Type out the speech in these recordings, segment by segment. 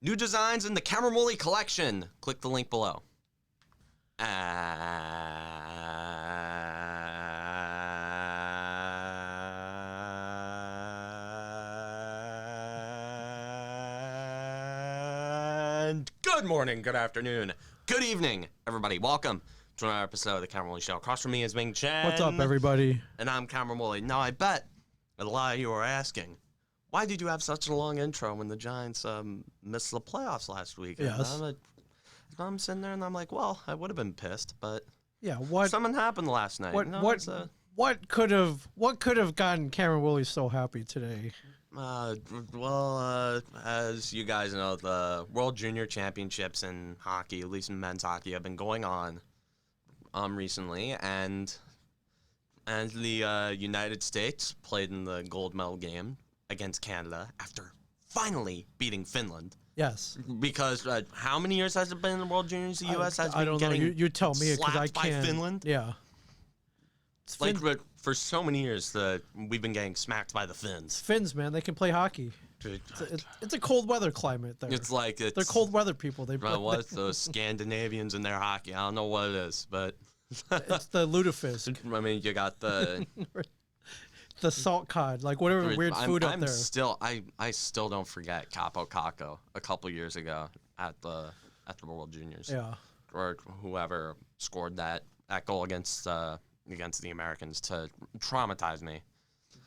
New designs in the Cameron Woolley collection. Click the link below. And good morning, good afternoon, good evening, everybody. Welcome to another episode of the Cameron Woolley Show. Across from me is Ming Chen. What's up, everybody? And I'm Cameron Woolley. Now, I bet a lot of you are asking, why did you have such a long intro when the Giants missed the playoffs last week? Yes. And I'm sitting there and I'm like, well, I would have been pissed, but Yeah. something happened last night. What could have gotten Cameron Woolley so happy today? As you guys know, the World Junior Championships in hockey, at least in men's hockey, have been going on recently, and the United States played in the gold medal game against Canada after finally beating Finland. Yes. Because how many years has it been in the World Juniors? The U.S. has been I don't getting know. You tell me because I slapped by can't. Finland. Yeah. Like for so many years, we've been getting smacked by the Finns. Finns, man, they can play hockey. It's a cold weather climate there. They're cold weather people. They play. What's those Scandinavians in their hockey? I don't know what it is, but it's the lutefisk. I mean, you got the salt cod, like whatever weird food up there. I still don't forget Capo Caco a couple years ago at the World Juniors. Yeah. Or whoever scored that goal against the Americans to traumatize me.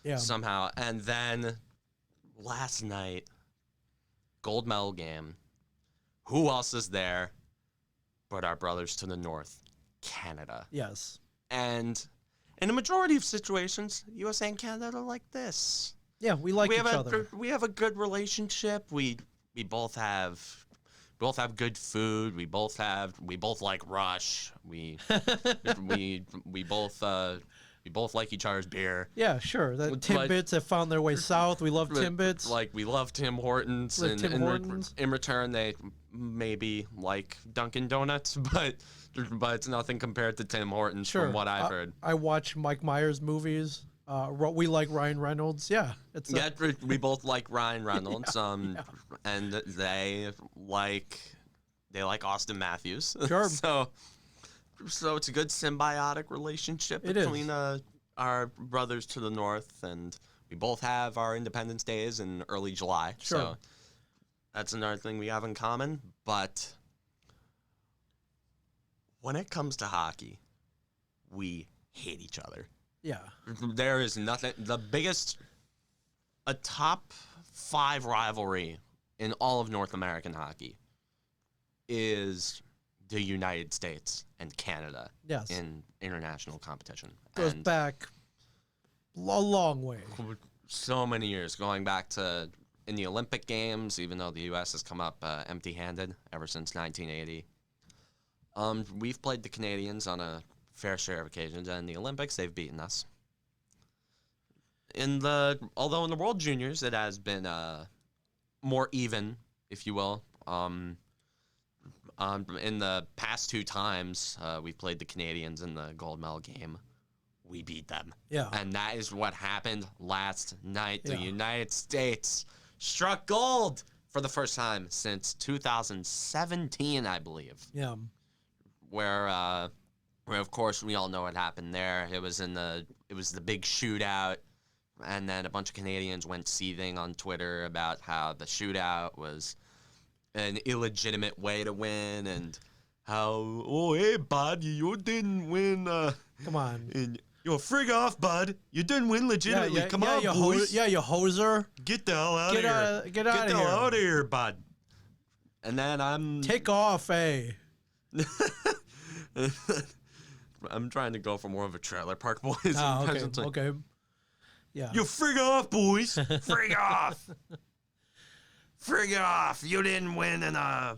Yeah. Somehow. And then last night, gold medal game. Who else is there but our brothers to the north, Canada? Yes. And in a majority of situations, USA and Canada are like this. Yeah, we like each other. We have a good relationship. We both have good food. We both like Rush. We both like each other's beer. Yeah, sure. The Timbits have found their way south. We love Timbits. Like we love Tim Hortons. In return, they maybe like Dunkin' Donuts, but it's nothing compared to Tim Hortons from what I've heard. I watch Mike Myers movies. We like Ryan Reynolds. Yeah, we both like Ryan Reynolds. And they like Austin Matthews. Sure. So it's a good symbiotic relationship between our brothers to the north, and we both have our Independence Days in early July. Sure. So that's another thing we have in common. But when it comes to hockey, we hate each other. Yeah. There is nothing. A top 5 rivalry in all of North American hockey is the United States and Canada. Yes. In international competition. Goes back a long way. So many years, going back to in the Olympic Games, even though the U.S. has come up empty-handed ever since 1980. We've played the Canadians on a fair share of occasions, and in the Olympics, they've beaten us. Although in the World Juniors, it has been more even, if you will. In the past 2 times we've played the Canadians in the gold medal game, we beat them. Yeah. And that is what happened last night. Yeah. The United States struck gold for the first time since 2017, I believe. Yeah. Where of course we all know what happened there. It was the big shootout, and then a bunch of Canadians went seething on Twitter about how the shootout was an illegitimate way to win, and how, hey bud, you didn't win. Come on. Frig off, bud. You didn't win legitimately. Come on, boys. You hoser. Get the hell out of here. Get the hell out of here, bud. And then take off, eh? I'm trying to go for more of a Trailer Park Boys. Okay. Yeah. You frig off, boys. Frig off. Frig off. You didn't win in the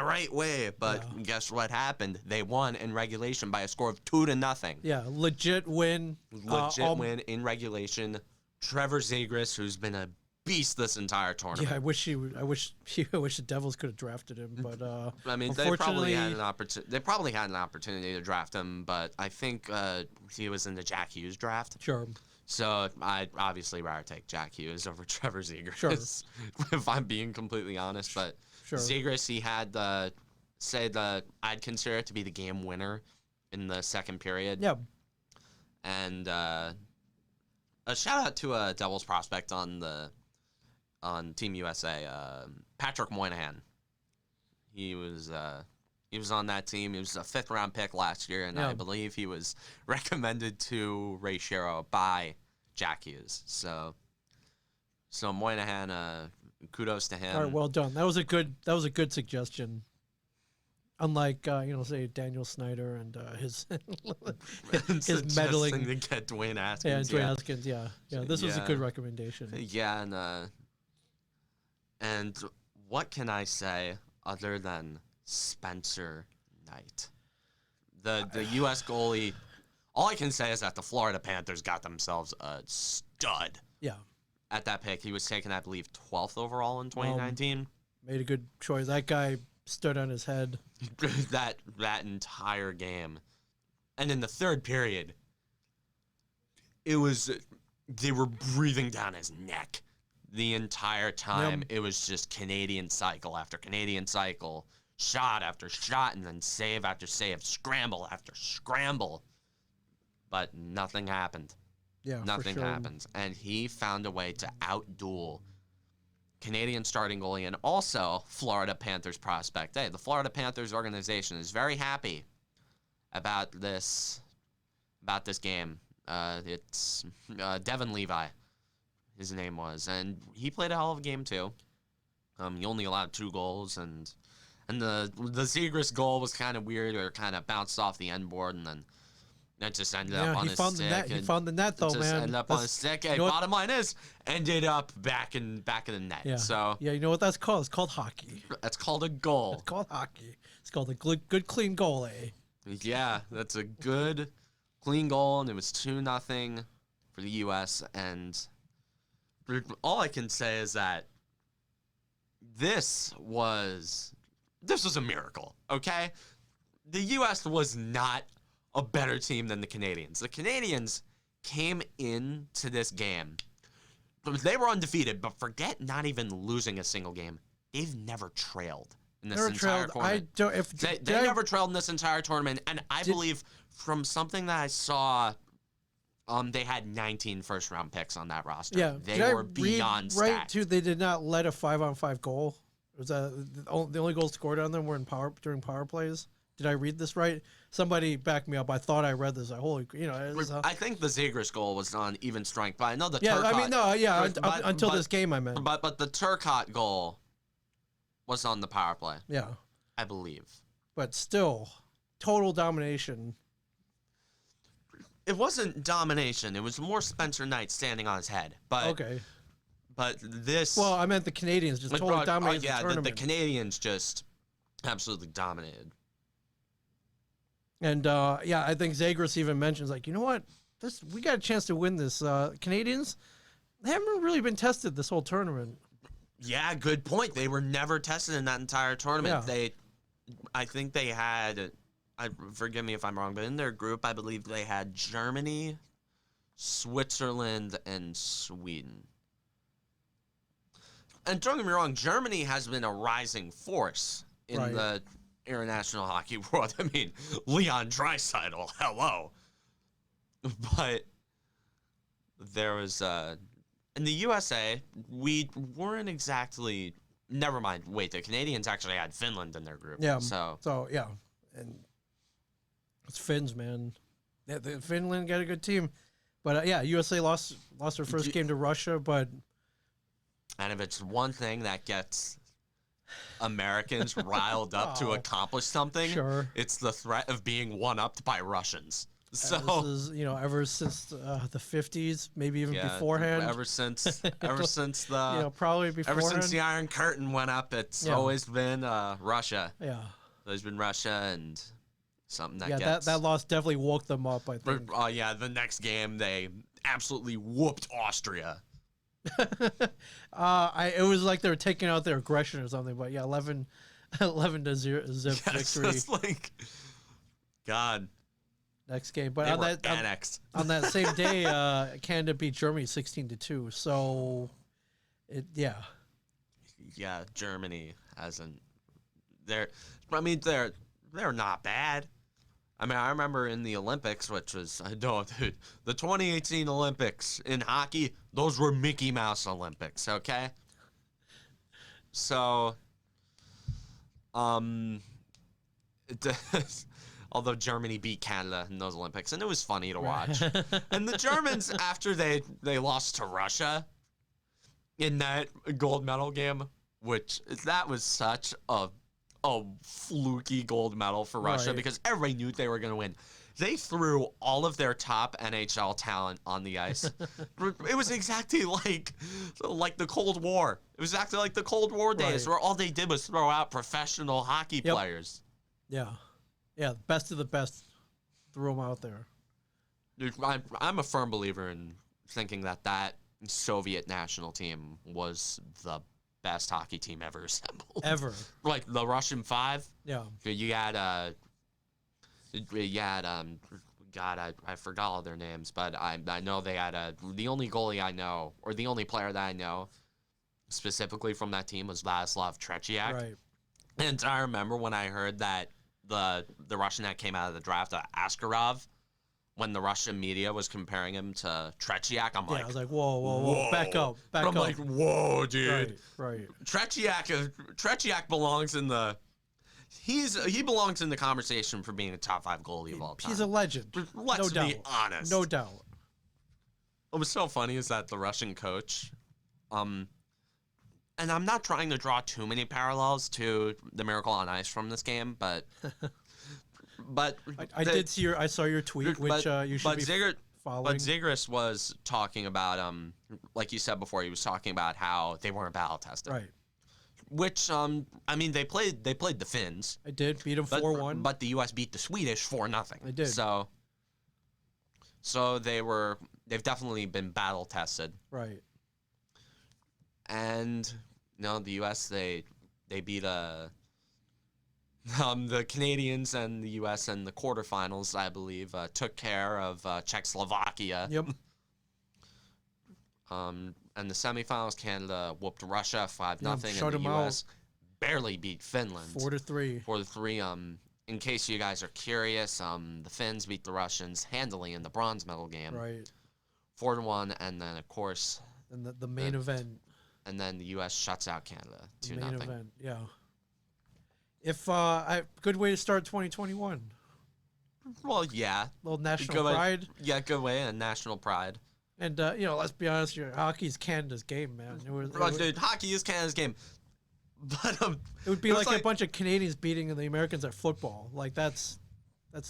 right way, but guess what happened? They won in regulation by a score of 2-0. Yeah, legit win. Win in regulation. Trevor Zegras, who's been a beast this entire tournament. Yeah, I wish the Devils could have drafted him, but I mean, they probably had an opportunity to draft him, but I think he was in the Jack Hughes draft. Sure. So I'd obviously rather take Jack Hughes over Trevor Zegras, Sure. if I'm being completely honest. But Sure. Zegras, he had I'd consider it to be the game winner in the second period. Yeah. And a shout out to a Devils prospect on Team USA, Patrick Moynihan. He was on that team. He was a 5th round pick last year, and I believe he was recommended to Ray Shero by Jack Hughes. So Moynihan, kudos to him. All right, well done. That was a good suggestion. Unlike say Daniel Snyder and his meddling to get Dwayne Haskins. Yeah, Dwayne Haskins. Yeah. This was a good recommendation. Yeah, and what can I say other than Spencer Knight, the U.S. goalie? All I can say is that the Florida Panthers got themselves a stud. Yeah. At that pick, he was taken, I believe, 12th overall in 2019. Made a good choice. That guy stood on his head that entire game. And in the third period, they were breathing down his neck the entire time. Yep. It was just Canadian cycle after Canadian cycle, shot after shot, and then save after save, scramble after scramble. But nothing happened. Yeah, nothing for sure. happened. And he found a way to outduel Canadian starting goalie and also Florida Panthers prospect. Hey, the Florida Panthers organization is very happy about this game. It's Devin Levi, his name was, and he played a hell of a game too. He only allowed 2 goals, and the Zegras goal was kind of weird, or kind of bounced off the end board, and then that just ended up on his stick. He found the net, though, just man. Ended up on his stick. Hey, bottom line is, ended up back in the net. Yeah. So yeah, you know what that's called? It's called hockey. That's called a goal. It's called hockey. It's called a good clean goal, eh? Yeah, that's a good, clean goal, and it was 2-0 for the U.S. And all I can say is that this was a miracle. Okay, the U.S. was not a better team than the Canadians. The Canadians came into this game, they were undefeated, but forget not even losing a single game. They've never trailed in this entire tournament. They never trailed in this entire tournament, and I believe from something that I saw, they had 19 first-round picks on that roster. Yeah, they were beyond stacked. Right, too. They did not let a 5-on-5 goal. Was that the only goals scored on them were during power plays? Did I read this right? Somebody back me up. I thought I read this. I think the Zegras goal was on even strength, but I know the Turcotte. Until this game, I meant. But the Turcotte goal was on the power play. Yeah, I believe. But still, total domination. It wasn't domination. It was more Spencer Knight standing on his head. But okay. But this. Well, I meant the Canadians just totally dominated the tournament. The Canadians just absolutely dominated. And I think Zegras even mentions, like, you know what, we got a chance to win this. Canadians, they haven't really been tested this whole tournament. Yeah, good point. They were never tested in that entire tournament. Yeah. I think they had. Forgive me if I'm wrong, but in their group, I believe they had Germany, Switzerland, and Sweden. And don't get me wrong, Germany has been a rising force in the international hockey world. I mean, Leon Draisaitl, hello. But there was in the USA, we weren't exactly. Never mind. Wait, the Canadians actually had Finland in their group. Yeah. So yeah, and it's Finns, man. Yeah, Finland got a good team, but USA lost their first game to Russia, but. And if it's one thing that gets Americans riled up to accomplish something, it's the threat of being one-upped by Russians. So this is, ever since the 50s, maybe even beforehand. Ever since the probably beforehand. Ever since the Iron Curtain went up, it's always been Russia. Yeah, there's been Russia and something that gets that loss definitely woke them up. I think. The next game they absolutely whooped Austria. It was like they were taking out their aggression or something, but 11 to 0 zip victory. It's like, God. next game. But They on were that annexed. on that same day, Canada beat Germany 16-2. So, yeah, Germany hasn't. They're not bad. I mean, I remember in the Olympics, which was dude, the 2018 Olympics in hockey. Those were Mickey Mouse Olympics. Okay. So, although Germany beat Canada in those Olympics, and it was funny to watch. And the Germans, after they lost to Russia in that gold medal game, which that was such a fluky gold medal for Russia Right. because everybody knew they were going to win. They threw all of their top NHL talent on the ice. It was exactly like the Cold War. It was exactly like the Cold War days Right. where all they did was throw out professional hockey Yep. players. yeah, best of the best. Threw them out there. Dude, I'm a firm believer in thinking that Soviet national team was the best hockey team ever assembled. Ever. Like the Russian Five. Yeah. You had God, I forgot all their names, but I know they had the only goalie I know, or the only player that I know specifically from that team was Vladislav Tretiak. Right. And I remember when I heard that the Russian that came out of the draft, Askarov, when the Russian media was comparing him to Tretiak, I'm Yeah, like, I was like, whoa, back up. I'm like, whoa, dude. Right. Tretiak belongs in the. He belongs in the conversation for being a top 5 goalie of all time. He's a legend. Let's no be doubt. honest. No doubt. What was so funny is that the Russian coach, and I'm not trying to draw too many parallels to the Miracle on Ice from this game, but I saw your tweet, which you should be following. But Zigris was talking about, like you said before, he was talking about how they weren't battle tested. Right. Which, I mean, they played the Finns. I did beat them 4-1. But the U.S. beat the Swedish 4-0. They did. So they've definitely been battle tested. Right. And the U.S. they beat the Canadians and the U.S. in the quarterfinals, I believe, took care of Czechoslovakia. Yep. And the semifinals, Canada whooped Russia 5-0, shut and the 'em U.S. barely beat Finland 4-3. 4-3. In case you guys are curious, the Finns beat the Russians handily in the bronze medal game. Right. 4-1, and then of course, And the main event. and then the U.S. shuts out Canada 2-0. Main event. Yeah. If good way to start 2021. Well, yeah, Little national Good way- pride. Yeah, good way and national pride. And let's be honest, hockey's Canada's game, man. Dude, hockey is Canada's game, but it would be it was like a bunch of Canadians beating the Americans at football. Like that's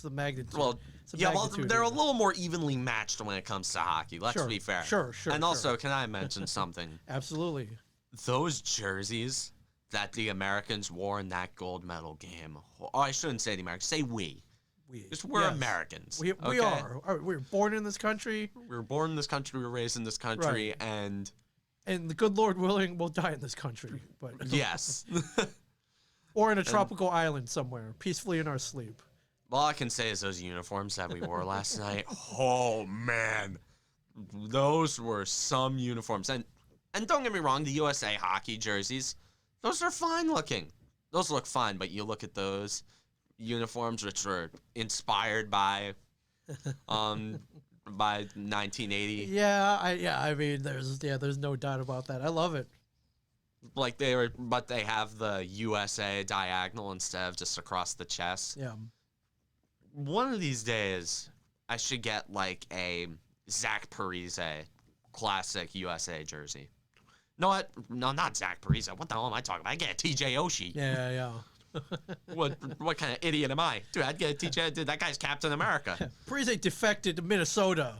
the magnitude. Well, It's the yeah, well, magnitude they're a here. little more evenly matched when it comes to hockey. Let's Sure, be fair. Sure. And also, can I mention something? Absolutely. Those jerseys that the Americans wore in that gold medal game. Oh, I shouldn't say the Americans. Say we. Because we're yes. Americans. We okay? are. We were born in this country, We were born in this country. We were raised in this country. And and the good Lord willing, we'll die in this country. But yes. or in a tropical island somewhere, peacefully in our sleep. All I can say is those uniforms that we wore last night. Oh, man. Those were some uniforms. And don't get me wrong, the USA hockey jerseys, those are fine looking. Those look fine, but you look at those uniforms which were inspired by 1980. Yeah, I mean, there's no doubt about that. I love it. But they have the USA diagonal instead of just across the chest. Yeah. One of these days, I should get like a Zach Parise classic USA jersey. No, what? No, not Zach Parise. What the hell am I talking about? I get a TJ Oshie. Yeah. What kind of idiot am I? Dude, I'd get a TJ. Dude, that guy's Captain America. Parise defected to Minnesota.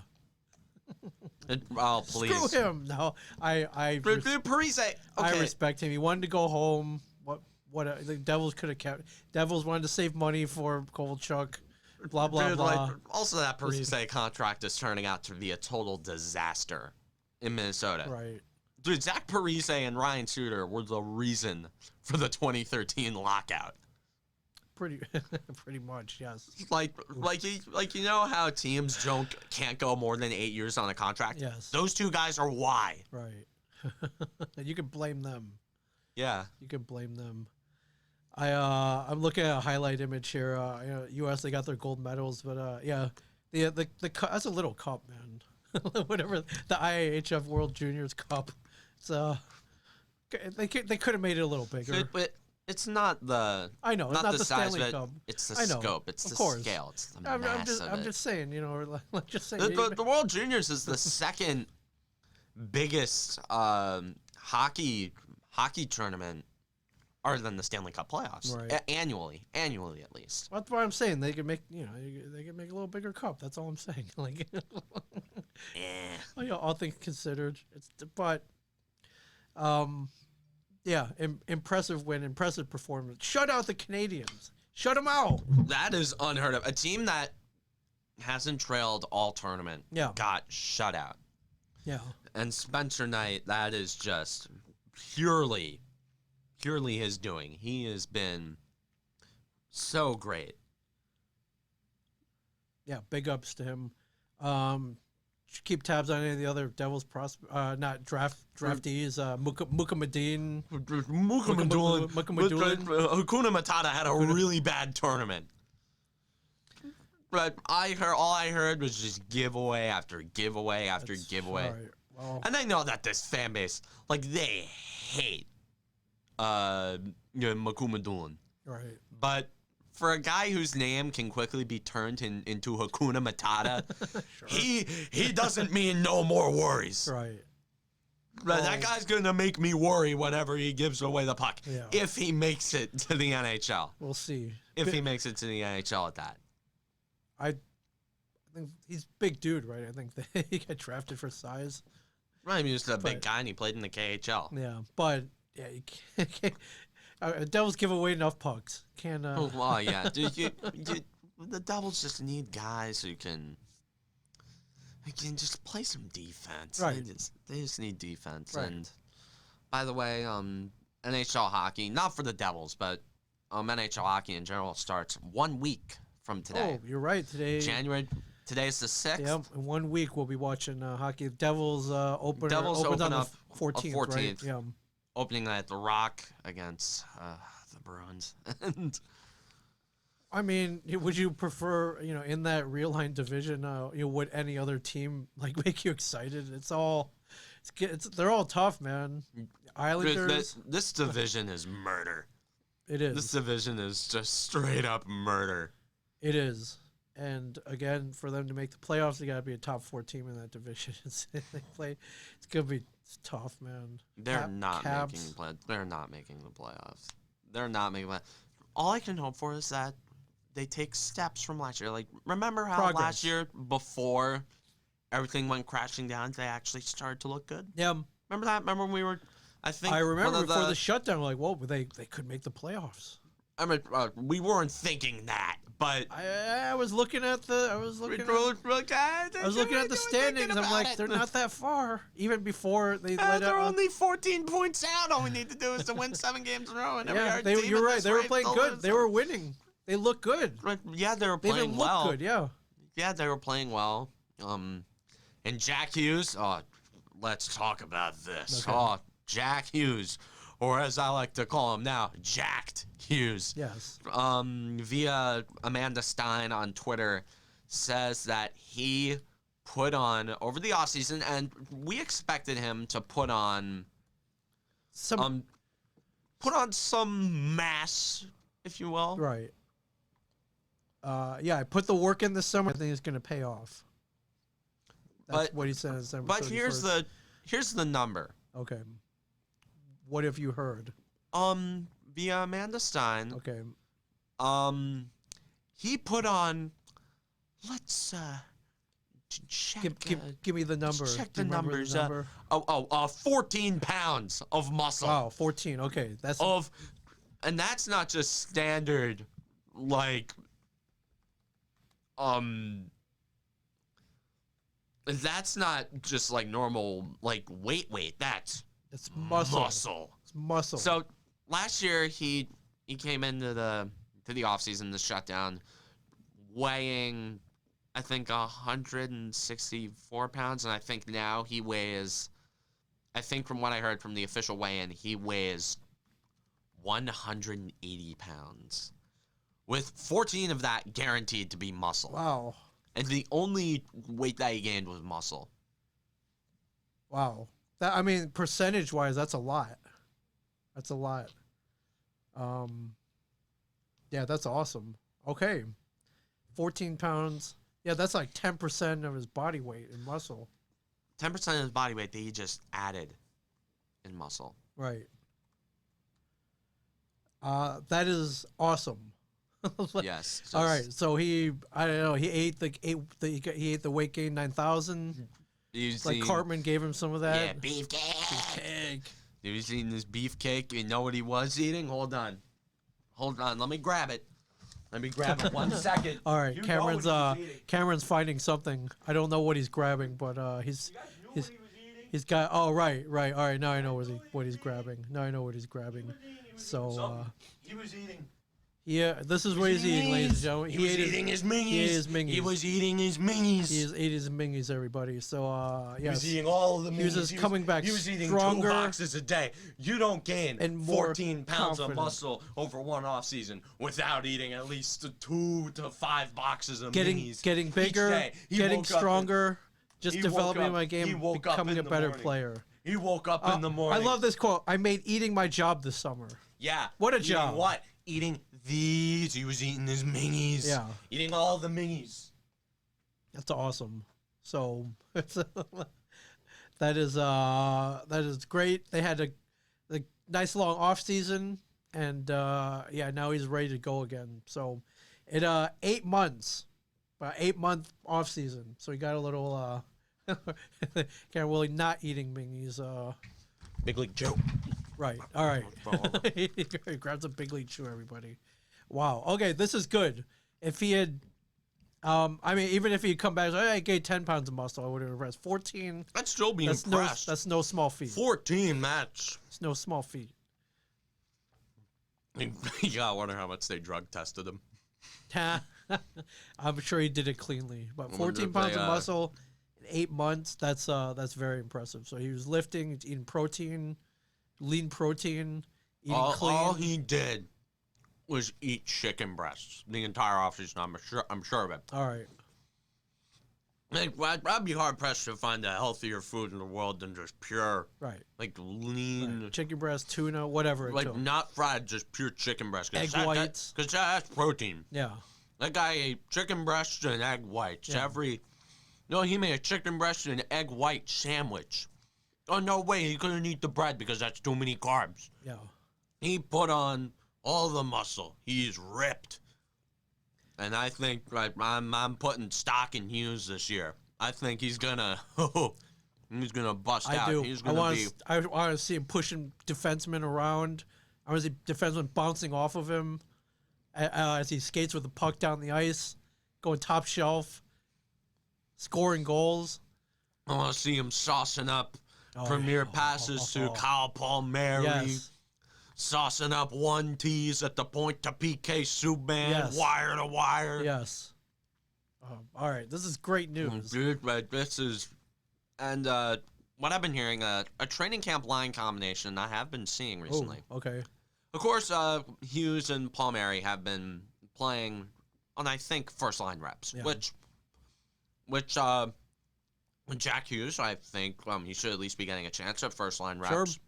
Oh, please. Screw him. No, Parise. Okay. I respect him. He wanted to go home. What the Devils could have kept. Devils wanted to save money for Kovalchuk. Blah blah Dude, blah. Also, that Parise contract is turning out to be a total disaster in Minnesota. Right. Dude, Zach Parise and Ryan Suter were the reason for the 2013 lockout. pretty pretty much, yes. Like you know how teams can't go more than 8 years on a contract? Yes. Those two guys are why. Right. You can blame them. Yeah. You can blame them. I'm looking at a highlight image here. U.S. they got their gold medals, but yeah, the that's a little cup, man. Whatever the IAHF World Juniors Cup. It's they could have made it a little bigger. But it's not the. I know it's not the size, Stanley Cup. It's the I know, scope. It's of the course. scale. It's the I'm mass of I'm it. just saying, you know, like just saying. The World Juniors is the second biggest hockey tournament, other than the Stanley Cup playoffs, Right. annually at least. That's what I'm saying. They could make, you know, they could make a little bigger cup. That's all I'm saying. Like, you know, all things considered, but, yeah, impressive win, impressive performance. Shut out the Canadians. Shut them out. That is unheard of. A team that hasn't trailed all tournament got shut out. Yeah. And Spencer Knight, that is just purely his doing. He has been so great. Yeah, big ups to him. Keep tabs on any of the other Devils not draftees. Muka Medin. Muka Medulin. Hakuna Matata had a really bad tournament. But all I heard was just giveaway after giveaway after giveaway. Right. Well, And I know that this fan base, like, they hate Makuma Doolin. right. But for a guy whose name can quickly be turned into Hakuna Matata, Sure. he doesn't mean no more worries. Right. But that guy's going to make me worry whenever he gives away the puck. Yeah. If he makes it to the NHL. We'll see. If he makes it to the NHL at that. I think he's a big dude, right? I think that he got drafted for size. Right, I mean, he's a big guy and he played in the KHL. Yeah, but yeah, you can't. Devils give away enough pucks. Can't. Oh, well, yeah. Dude, the Devils just need guys who can just play some defense. Right. They just need defense. Right. And by the way, NHL hockey, not for the Devils, but NHL hockey in general starts 1 week from today. Oh, you're right. Today's Today's the 6th. Yeah, in 1 week we'll be watching hockey. Devils open open on up the 14th, 14th. right? Yeah. Opening at the Rock against the Bruins. And I mean, would you prefer, you know, in that real line division, would any other team like make you excited? They're all tough, man. Islanders. this division is murder. It is. This division is just straight up murder. It is. And again, for them to make the playoffs, they got to be a top 4 team in that division. It's gonna be tough, man. They're not making the playoffs. They're not making. All I can hope for is that they take steps from last year. Like, remember how last year, before everything went crashing down, they actually started to look good? Yeah. Remember that? Remember when we were? I remember before the shutdown, we're like, whoa, but they could make the playoffs. I mean, we weren't thinking that, but I was looking at the standings. I'm like, they're not that far. Even before they let out. They're only 14 points out. All we need to do is to win 7 games in a row. And you're right. They were playing good. They were winning. They looked good. Yeah, they were playing well. They looked good. Yeah. Yeah, they were playing well. And Jack Hughes. Oh, let's talk about this. Okay. Oh, Jack Hughes, or as I like to call him now, Jacked Hughes. Yes. Via Amanda Stein on Twitter, says that he put on over the offseason, and we expected him to put on some mass, if you will. Right. Yeah, I put the work in this summer. I think it's going to pay off. That's what he said in December. But here's the number. Okay. What have you heard? Via Amanda Stein. Okay. He put on. Let's check. Give me the number. Check the numbers. Number? 14 pounds of muscle. Wow, 14. Okay, and that's not just standard, like. That's not just like normal, like weight. That's muscle. It's muscle. So last year he came into the to the offseason, the shutdown, weighing, I think, 164 pounds. And I think now he weighs, I think from what I heard from the official weigh-in, he weighs 180 pounds. With 14 of that guaranteed to be muscle. Wow. And the only weight that he gained was muscle. Wow. That, I mean, percentage-wise, that's a lot. That's a lot. Yeah, that's awesome. Okay. 14 pounds. Yeah, that's like 10% of his body weight in muscle. 10% of his body weight that he just added in muscle. Right. That is awesome. Yes. All right. So he, I don't know, he ate the weight gain 9,000. Like Cartman gave him some of that. Yeah, beefcake. He was eating this beefcake. You know what he was eating? Hold on. Let me grab it. Let me grab it 1 second. All right, Cameron's finding something. I don't know what he's grabbing, but he's got. Oh, right. All right, now I know what he's grabbing. So he was eating. Yeah, this is what he's eating, ladies and gentlemen. He was eating his mingies. He ate his mingies. He was eating his mingies. He ate his mingies, everybody. So, He was eating all of the mingies. He was just coming back He was eating stronger 2 boxes a day. You don't gain and more 14 pounds confident. of muscle over one off season without eating at least 2 to 5 boxes of mingies. Getting bigger, getting stronger, just developing my game, becoming a better player. He woke up in the morning. I love this quote. I made eating my job this summer. Yeah. What a job. What? Eating these. He was eating his mingies. Yeah. Eating all the mingies. That's awesome. So that is great. They had a nice long off season, and yeah, now he's ready to go again. So it 8 months, about 8-month off season. So he got a little Cameron Woolley not eating mingies. Big League Joe. Right. All right. He grabs a Big League Chew, everybody. Wow. Okay, this is good. If he had, I mean, even if he'd come back, I gained 10 pounds of muscle, I would have impressed. 14. I'd still be impressed. That's no small feat. 14, that's. It's no small feat. Yeah, I wonder how much they drug tested him. I'm sure he did it cleanly. But 14 pounds of muscle in 8 months, that's very impressive. So he was lifting, he's eating protein, lean protein, eating clean. All he did was eat chicken breasts the entire offseason. I'm sure of it. All right. Like, I'd be hard pressed to find a healthier food in the world than just pure, right? Like lean chicken breast, tuna, whatever. Like not fried, just pure chicken breast. Egg whites. Because that's protein. Yeah. That guy ate chicken breasts and egg whites he made a chicken breast and egg white sandwich. Oh, no way, he couldn't eat the bread because that's too many carbs. Yeah. He put on all the muscle. He's ripped. And I think I'm putting stock in Hughes this year. I think he's gonna bust out. I do. He's I want to see him pushing defensemen around. I want to see defensemen bouncing off of him as he skates with the puck down the ice, going top shelf, scoring goals. I want to see him saucing up premier passes to Kyle Palmieri. Yes. Saucing up 1-2s at the point to PK Subban, wire to wire. Yes. All right, this is great news. Dude, right, this is... And what I've been hearing, a training camp line combination I have been seeing recently. Ooh, okay. Of course, Hughes and Palmieri have been playing on, I think, first-line reps, which Jack Hughes, I think he should at least be getting a chance at first-line reps. Sure.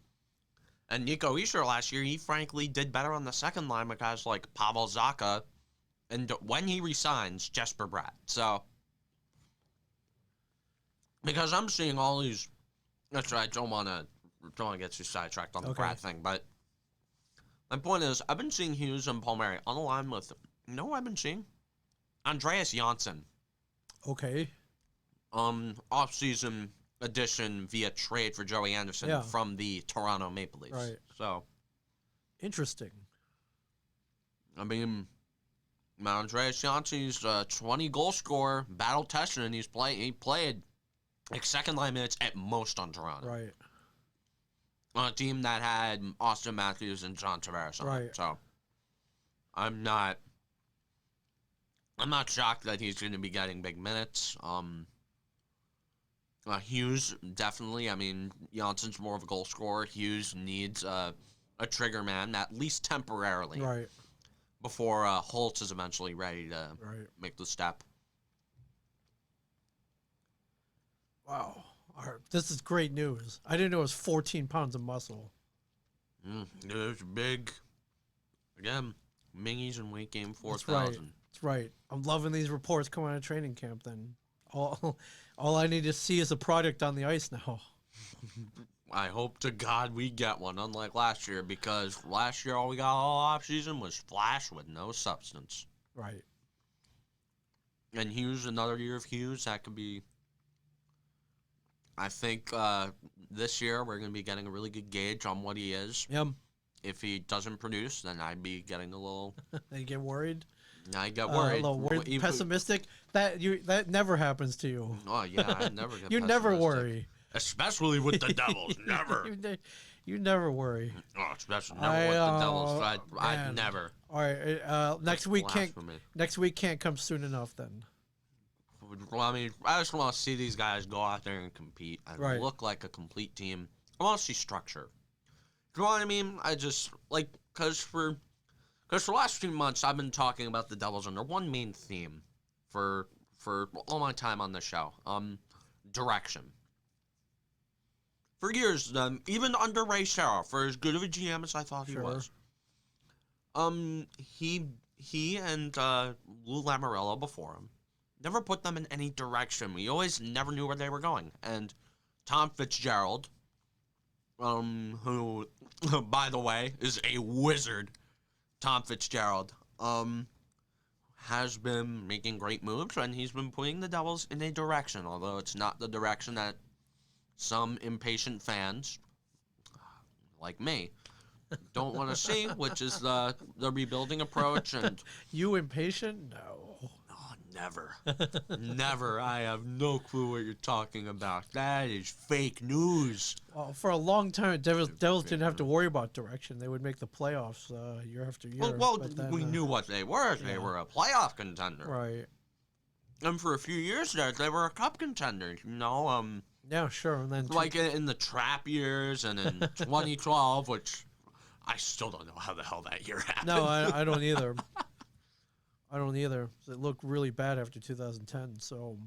And Nico Hischier last year, he frankly did better on the second line with guys like Pavel Zacha, and when he resigns, Jesper Bratt. So, because I'm seeing all these, that's right, I don't want to get too sidetracked on the Bratt thing, but my point is, I've been seeing Hughes and Palmieri on the line with, you know what I've been seeing? Andreas Janssen. Okay. Off-season addition via trade for Joey Anderson from the Toronto Maple Leafs. Right. So interesting. I mean, Andreas Janssen's a 20-goal scorer, battle-tested, and he played like second-line minutes at most on Toronto. Right. On a team that had Austin Matthews and John Tavares on it. So I'm not I'm not shocked that he's going to be getting big minutes. Hughes, definitely. I mean, Janssen's more of a goal scorer. Hughes needs a trigger man, at least temporarily, Right. before Holtz is eventually ready to Right. make the step. Wow. All right. This is great news. I didn't know it was 14 pounds of muscle. It's big. Again, Mingies in weight gain 4,000. That's right. I'm loving these reports coming out of training camp. Then all I need to see is a product on the ice now. I hope to God we get one, unlike last year, because last year all we got all offseason was flash with no substance. Right. And Hughes, another year of Hughes, that could be... I think this year we're going to be getting a really good gauge on what he is. Yep. If he doesn't produce, then I'd be getting a little... They get worried. I get worried. A little worried, pessimistic. That never happens to you. Oh, yeah, I never get You never pessimistic. worry. Especially with the Devils. Never. You never worry. Oh, especially never with the Devils. I'd man. never. All right. Next week Blasphemy. can't come soon enough then. Well, I mean, I just want to see these guys go out there and compete and Right. look like a complete team. I want to see structure. You know what I mean? I just, like, because for the last few months, I've been talking about the Devils and their one main theme for all my time on the show. Direction. For years, even under Ray Shero, for as good of a GM as I thought he was, he and Lou Lamoriello before him never put them in any direction. We always never knew where they were going. And Tom Fitzgerald, who, by the way, is a wizard, Tom Fitzgerald, has been making great moves, and he's been putting the Devils in a direction, although it's not the direction that some impatient fans, like me, don't want to see, which is the rebuilding approach. And You impatient? No. never. Never. I have no clue what you're talking about. That is fake news. Well, for a long time, Devils didn't have to worry about direction. They would make the playoffs year after year. Well, but then, we knew what they were. They were a playoff contender. Right. And for a few years there, they were a cup contender. You know, Yeah, sure. And then like in the trap years and in 2012, which I still don't know how the hell that year happened. no, I don't either. I don't either. It looked really bad after 2010. So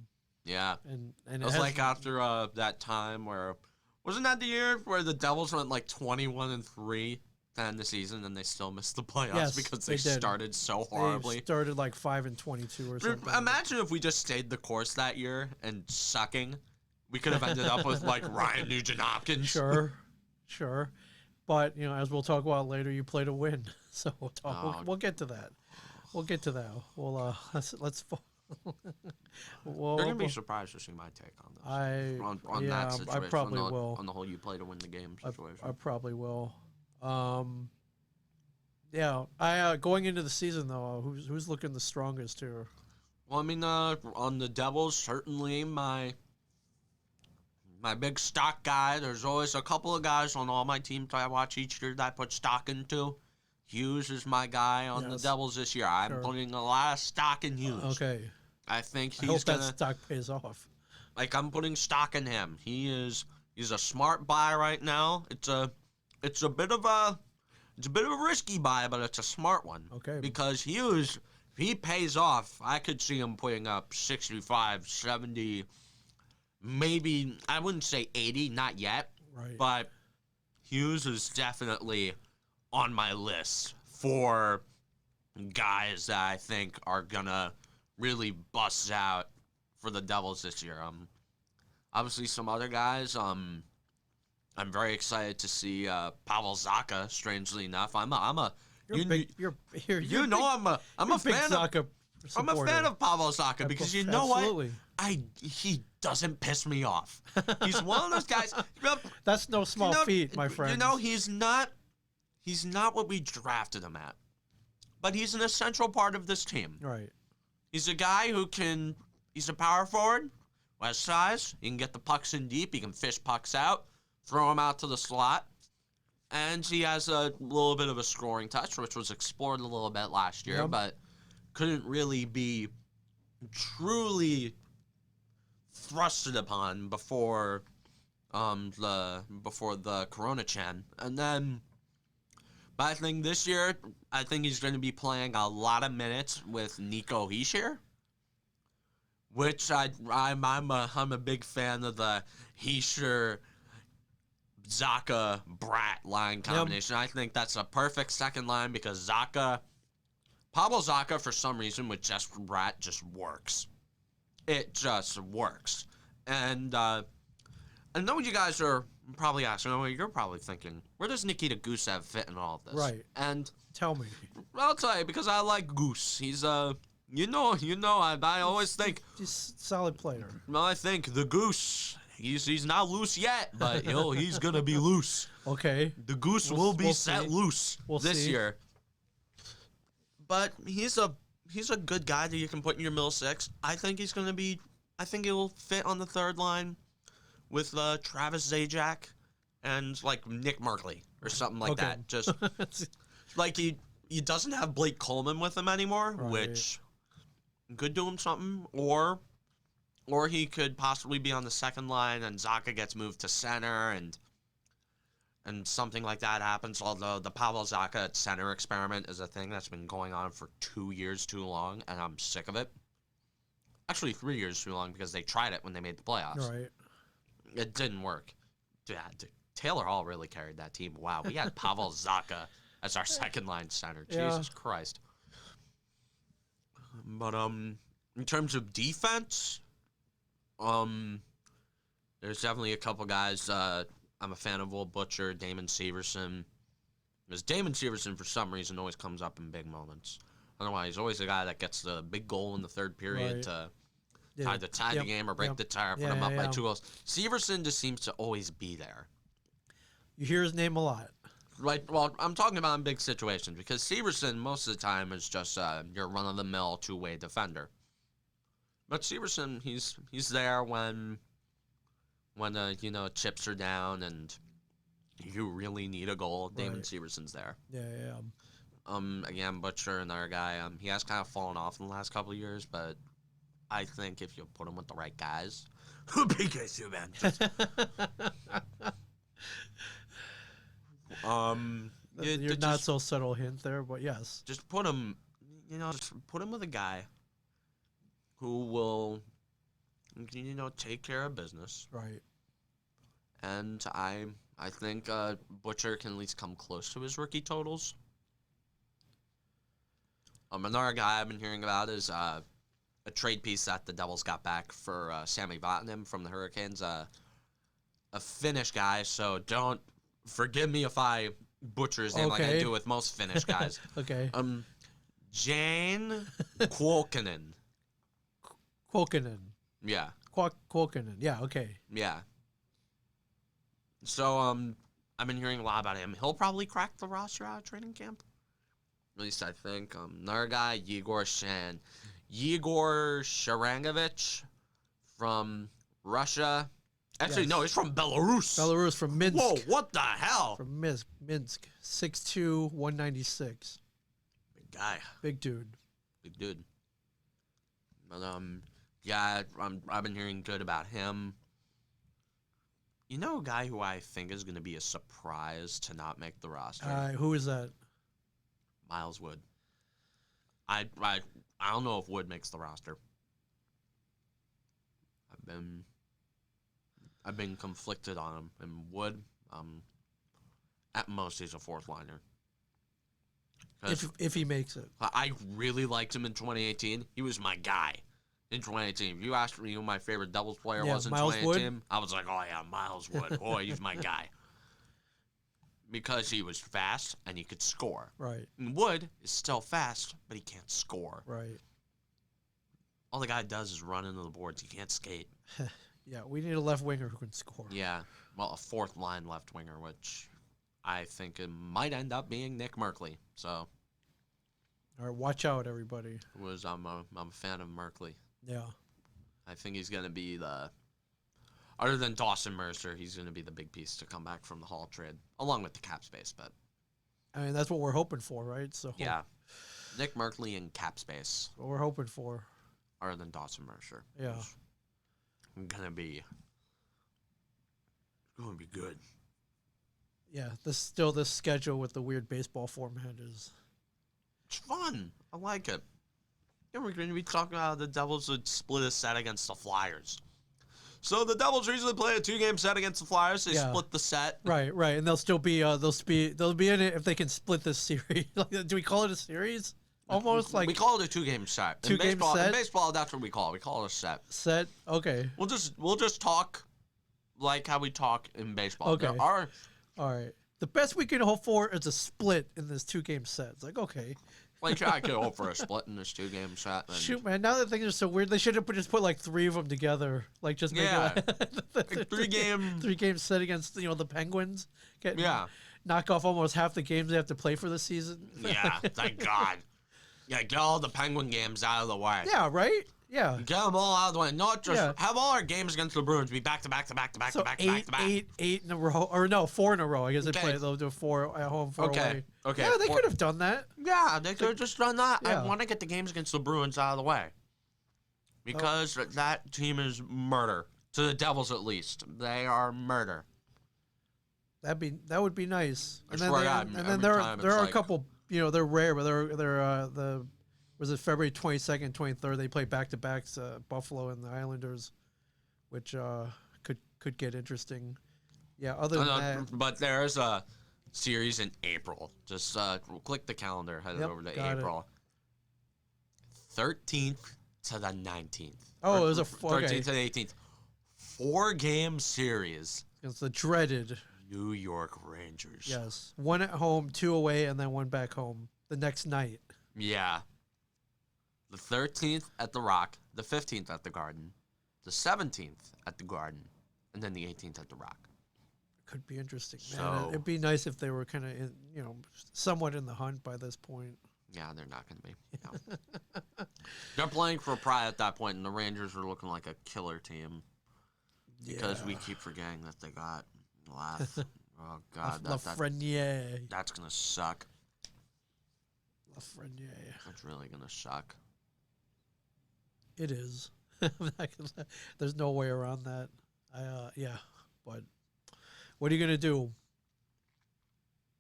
Yeah. and It was like after that time where... Wasn't that the year where the Devils went like 21-3 to end the season and they still missed the playoffs Yes, because they they did. started so they horribly? started like 5-22 or something. Imagine if we just stayed the course that year and sucking. We could have ended up with like Ryan Nugent-Hopkins. Sure. But as we'll talk about later, you play to win. So we'll get to that. We'll get to that. We'll let's. You're gonna be surprised to see my take on this. On that situation. I probably will. On the whole, you play to win the game situation. I probably will. Yeah. Going into the season though, who's looking the strongest here? Well, I mean, on the Devils, certainly my big stock guy. There's always a couple of guys on all my teams I watch each year that I put stock into. Hughes is my guy on the Devils this year. I'm putting a lot of stock in Hughes. Okay. I think I hope that stock pays off. Like, I'm putting stock in him. He's a smart buy right now. It's a bit of a risky buy, but it's a smart one. Okay. Because Hughes, if he pays off, I could see him putting up 65, 70, maybe, I wouldn't say 80, not yet. Right. But Hughes is definitely on my list for guys that I think are gonna really bust out for the Devils this year. Obviously some other guys. I'm very excited to see Pavel Zacha. Strangely enough, I'm a I'm a big fan Zacha of I'm a fan of Pavel Zacha because you know Absolutely. what? He doesn't piss me off. He's one of those guys. That's no small feat, my friend. You know, he's not what we drafted him at. But he's an essential part of this team. Right. He's a guy he's a power forward, who has size. He can get the pucks in deep. He can fish pucks out, throw them out to the slot. And he has a little bit of a scoring touch, which was explored a little bit last year, but couldn't really be truly thrusted upon before the Corona Chen. And then, but I think this year, I think he's going to be playing a lot of minutes with Nico Hischier, which I'm a big fan of the Hischier Zaka Brat line combination. I think that's a perfect second line because Pablo Zaka, for some reason, with Jesper Brat just works. It just works. And I know you guys are probably asking, you're probably thinking, where does Nikita Gusev fit in all of this? Right. And tell me. I'll tell you, because I like Goose. He's I always think He's a solid player. Well, I think the Goose. He's not loose yet, but he's gonna be loose. Okay. The Goose will be set loose this year. But he's a good guy that you can put in your middle six. I think he'll fit on the third line with Travis Zajac and like Nick Merkley or something like that. Just like he doesn't have Blake Coleman with him anymore, which could do him something, or he could possibly be on the second line and Zaka gets moved to center and something like that happens. Although the Pavel Zaka at center experiment is a thing that's been going on for 2 years too long, and I'm sick of it. Actually, 3 years too long because they tried it when they made the playoffs. Right. It didn't work. Dude, Taylor Hall really carried that team. Wow, we had Pavel Zaka as our second line center. Yeah. Jesus Christ. But in terms of defense, there's definitely a couple guys. I'm a fan of Will Butcher, Damon Severson. Because Damon Severson, for some reason, always comes up in big moments. I don't know why. He's always the guy that gets the big goal in the third period to tie the game or break the tie or put him up by 2 goals. Severson just seems to always be there. You hear his name a lot. Right. Well, I'm talking about in big situations because Severson, most of the time, is just your run-of-the-mill two-way defender. But Severson, he's there when chips are down and you really need a goal. Damon Severson's there. Yeah. Again, Butcher, another guy. He has kind of fallen off in the last couple of years, but I think if you put him with the right guys, PK Subban. You're not so subtle hint there, but yes. Just put him, with a guy who will, take care of business. Right. And I think Butcher can at least come close to his rookie totals. Another guy I've been hearing about is a trade piece that the Devils got back for Sami Vatanen from the Hurricanes. A Finnish guy, so don't forgive me if I butcher his name like I do with most Finnish guys. Okay. Jane Kuokkanen. Kuokkanen. Yeah. Kuokkanen. Yeah, okay. Yeah. So, I've been hearing a lot about him. He'll probably crack the roster out of training camp. At least I think. Another guy, Yegor Sharangovich from Russia. Actually, no, he's from Belarus. Belarus, from Minsk. Whoa, what the hell? From Minsk. 6'2", 196. Big guy. Big dude. Big dude. But, yeah, I've been hearing good about him. You know a guy who I think is going to be a surprise to not make the roster? Who is that? Miles Wood. I don't know if Wood makes the roster. I've been conflicted on him. And Wood, at most, he's a fourth liner. If he makes it. I really liked him in 2018. He was my guy in 2018. If you asked me who my favorite Devils player was in Miles 2018, Wood? I was like, oh yeah, Miles Wood. Boy, he's my guy. Because he was fast and he could score. Right. And Wood is still fast, but he can't score. Right. All the guy does is run into the boards. He can't skate. Yeah, we need a left winger who can score. Yeah. Well, a fourth line left winger, which I think it might end up being Nick Merkley. So, all right, watch out, everybody. I'm a fan of Merkley. Yeah. I think he's going to be other than Dawson Mercer, he's going to be the big piece to come back from the Hall trade, along with the cap space. But I mean, that's what we're hoping for, right? So yeah. Nick Merkley in cap space. What we're hoping for. Other than Dawson Mercer. Yeah. Gonna be good. Yeah, this schedule with the weird baseball format is. It's fun. I like it. And we're going to be talking about how the Devils would split a set against the Flyers. So the Devils usually play a 2-game set against the Flyers. They split the set. Right, and they'll still be they'll be in it if they can split this series. Do we call it a series? Almost like we call it a 2-game set. Two-game set. In baseball, that's what we call it. We call it a set. Set. Okay. We'll just talk like how we talk in baseball. Okay. All right. The best we can hope for is a split in this 2-game set. It's like, okay. Like, I could hope for a split in this 2-game set. Shoot, man. Now that things are so weird, they should have just put like 3 of them together. Like, just make it like 3-game set against the Penguins. Knock off almost half the games they have to play for the season. Yeah, thank God. Yeah, get all the Penguin games out of the way. Yeah, right? Yeah. Get them all out of the way. Not just have all our games against the Bruins be back to back. So eight in a row, or no, 4 in a row. I guess they'll do 4 at home, 4 away. Okay. Yeah, they could have done that. Yeah, they could have just done that. Yeah. I want to get the games against the Bruins out of the way. Because that team is murder. To the Devils, at least. They are murder. That would be nice. And then there are a couple. They're rare, but they're was it February 22nd, 23rd? They play back-to-backs, Buffalo and the Islanders, which could get interesting. Yeah. Other than that, but there's a series in April. Just click the calendar, head over to April. 13th to the 19th. Oh, it was 13th to the 18th. 4-game series. It's the dreaded New York Rangers. Yes. 1 at home, 2 away, and then 1 back home the next night. Yeah. The 13th at the Rock, the 15th at the Garden, the 17th at the Garden, and then the 18th at the Rock. Could be interesting, man. It'd be nice if they were kind of, somewhat in the hunt by this point. Yeah, they're not going to be. No. They're playing for pride at that point, and the Rangers are looking like a killer team because we keep forgetting that they got Lath. Oh, God. Lafreniere. That's going to suck. Lafreniere. That's really going to suck. It is. There's no way around that. But what are you gonna do?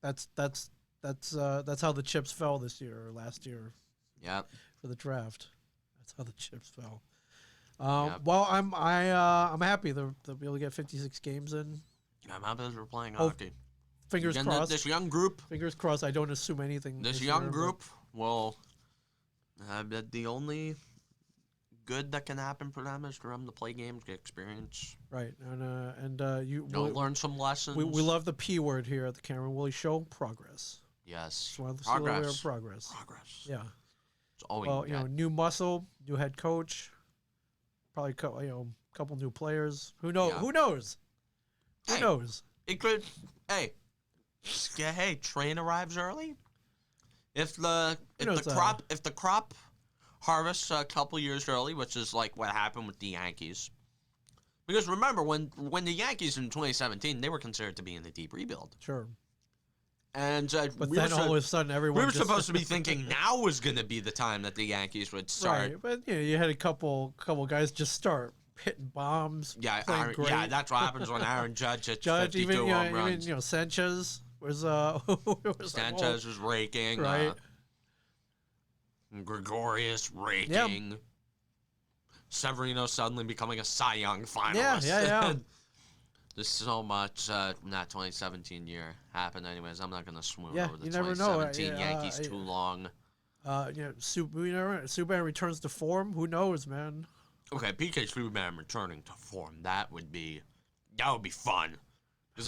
That's how the chips fell this year or last year. Yep. For the draft, that's how the chips fell. Well, I'm happy they'll be able to get 56 games in. I'm happy that we're playing hockey. Fingers crossed. This young group. Fingers crossed. I don't assume anything. This young group will. The only good that can happen for them is for them to play games, get experience. Right, and learn some lessons. We love the P word here at the Cameron Woolley Show. Progress. Yes. Progress. Progress. Yeah. It's all new muscle, new head coach, probably couple new players. Who knows? Yeah. Who knows? Who knows? It could. Hey, train arrives early. If the crop harvests a couple years early, which is like what happened with the Yankees. Because remember, when the Yankees in 2017, they were considered to be in the deep rebuild. Sure. And but then all of a sudden, everyone. We were supposed to be thinking now was going to be the time that the Yankees would start. Right, but you had a couple guys just start hitting bombs. Yeah, that's what happens when Aaron Judge hits 52 even, home runs. Even Sanchez was Sanchez was raking. Right. Gregorius raking. Yep. Severino suddenly becoming a Cy Young finalist. Yeah. There's so much in that 2017 year happened. Anyways, I'm not gonna swoon over the you never 2017 Yankees too long. Subban returns to form. Who knows, man? Okay, PK Subban returning to form. That would be fun. Because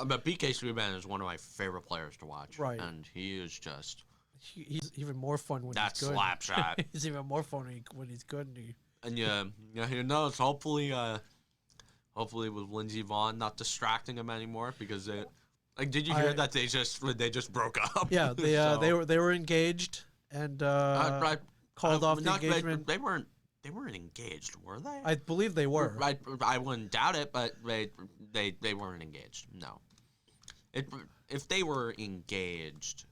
but PK Subban is one of my favorite players to watch. Right. And he is just. He's even more fun when he's good. That slap shot. He's even more fun when he's good. Who knows? Hopefully with Lindsey Vaughn not distracting him anymore because did you hear that they just broke up? Yeah, they were engaged and called off the engagement. They weren't engaged, were they? I believe they were. I wouldn't doubt it, but they weren't engaged. No. If they were engaged.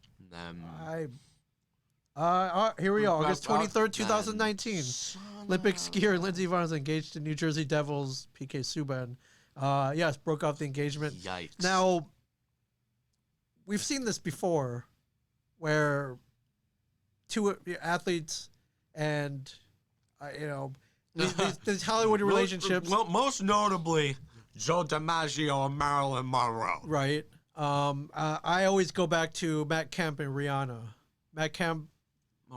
Here we go. August 23rd, Then 2019. Olympic skier Lindsey Vonn is engaged to New Jersey Devils PK Subban. Yes, broke off the engagement. Yikes. Now, we've seen this before where two athletes and, these Hollywood relationships. Well, most notably, Joe DiMaggio and Marilyn Monroe. Right. I always go back to Matt Kemp and Rihanna. Matt Kemp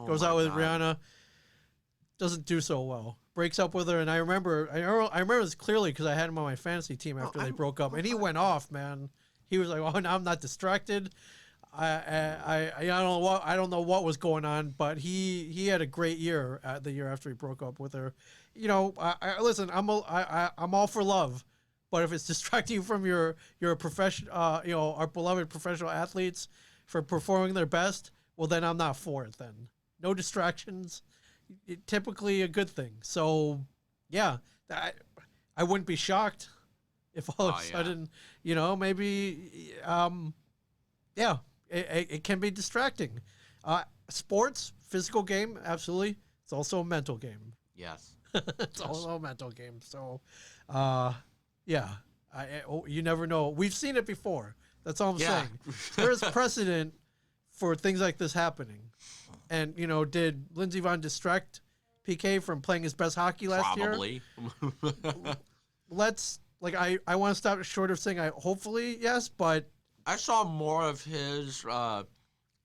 goes out with Rihanna, doesn't do so well. Breaks up with her, and I remember this clearly because I had him on my fantasy team after they broke up, and he went off, man. He was like, "Oh, now I'm not distracted." I don't know what was going on, but he had a great year the year after he broke up with her. Listen, I'm all for love, but if it's distracting you from your profession, our beloved professional athletes for performing their best, well, then I'm not for it. Then no distractions, typically a good thing. So, yeah, I wouldn't be shocked if all of a sudden, maybe, it can be distracting. Sports, physical game, absolutely. It's also a mental game. Yes. It's also a mental game. So, you never know. We've seen it before. That's all I'm saying. There's precedent for things like this happening. And, did Lindsey Vonn distract PK from playing his best hockey last year? Probably. I want to stop short of saying hopefully, yes, but I saw more of his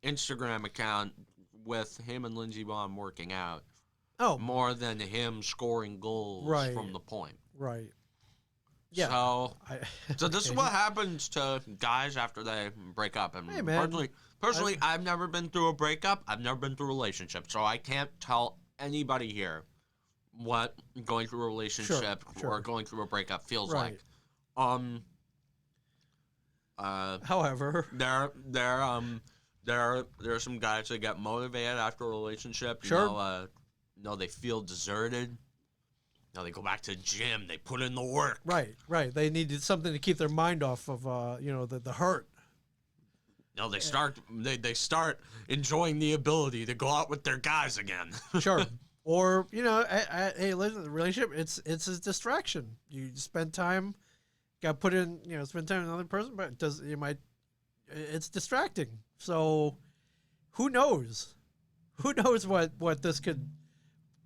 Instagram account with him and Lindsey Vonn working out. Oh. More than him scoring goals from the point. Right. Yeah. So this is what happens to guys after they break up. And hey, man. Personally, I've never been through a breakup. I've never been through a relationship. So I can't tell anybody here what going through a relationship or going through a breakup feels like. However, there are some guys that get motivated after a relationship. They feel deserted. They go back to the gym. They put in the work. Right. They needed something to keep their mind off of, the hurt. They start enjoying the ability to go out with their guys again. Sure. Or, hey, listen, the relationship, it's a distraction. You spend time, got put in, spend time with another person, but it's distracting. So who knows? Who knows what this could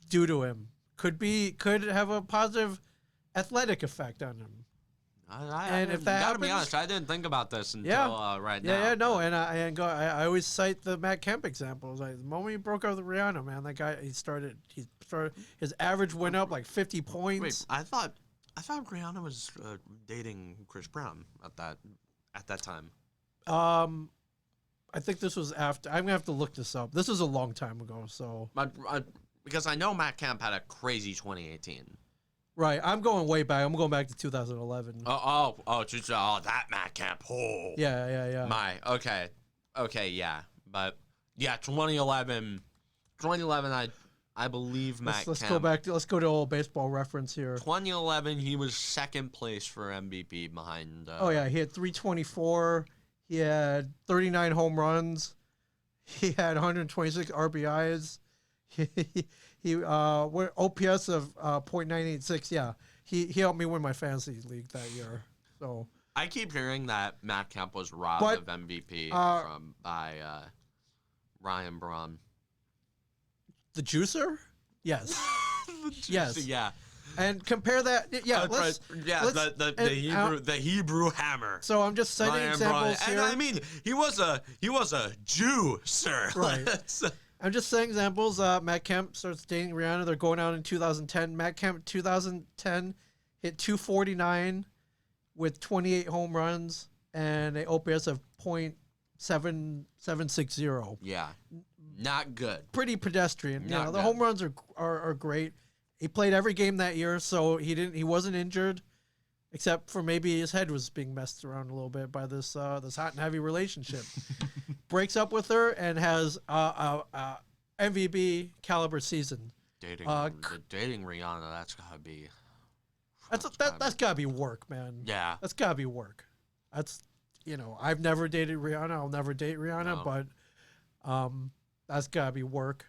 do to him? Could have a positive athletic effect on him. And if that happens, be honest, I didn't think about this until right now. Yeah, no, and I always cite the Matt Kemp examples. Like the moment he broke up with Rihanna, man, that guy he started his average went up like 50 points. Wait, I thought Rihanna was dating Chris Brown at that time. I think this was after. I'm gonna have to look this up. This was a long time ago, so. Because I know Matt Kemp had a crazy 2018. Right, I'm going way back. I'm going back to 2011. That Matt Kemp. Oh. Yeah. Okay, yeah. But, yeah, 2011, I believe Matt Kemp. Let's go to old baseball reference here. 2011, he was second place for MVP behind... he had 324. He had 39 home runs. He had 126 RBIs. He OPS of .986. Yeah, he helped me win my fantasy league that year. So I keep hearing that Matt Kemp was robbed of MVP by Ryan Braun. The juicer? Yes. Yes. Yeah. And compare that. Yeah. The Hebrew hammer. So I'm just citing Ryan examples Braun. here. And I mean, he was a Jew, sir. Right. I'm just saying examples. Matt Kemp starts dating Rihanna. They're going out in 2010. Matt Kemp, 2010, hit 249 with 28 home runs and an OPS of .7760. Yeah, not good. Pretty pedestrian. Not the good. home runs are great. He played every game that year, so he wasn't injured, except for maybe his head was being messed around a little bit by this hot and heavy relationship. Breaks up with her and has MVP caliber season. Dating Rihanna, that's gotta be. That's gotta be work, man. Yeah, that's gotta be work. That's I've never dated Rihanna. I'll never date Rihanna, but that's gotta be work,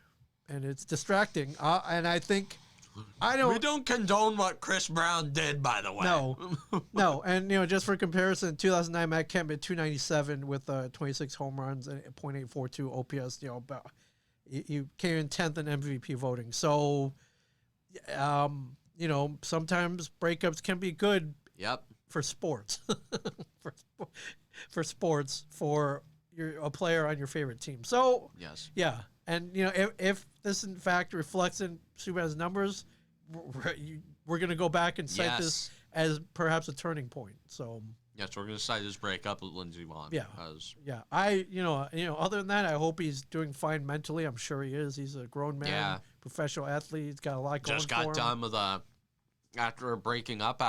and it's distracting. And I think We don't condone what Chris Brown did, by the way. No, and just for comparison, 2009 Matt Kemp at 297 with 26 home runs and .842 OPS. About you came in 10th in MVP voting. So, sometimes breakups can be good. Yep. For sports, for sports, for a player on your favorite team. So yes, yeah, and if this in fact reflects in Subban's numbers, we're gonna go back and cite this as perhaps a turning point. So yes, we're gonna cite his breakup with Lindsey Vonn. Yeah, yeah. Other than that, I hope he's doing fine mentally. I'm sure he is. He's a grown man, professional athlete. He's got a lot going Just for him. got done with after breaking off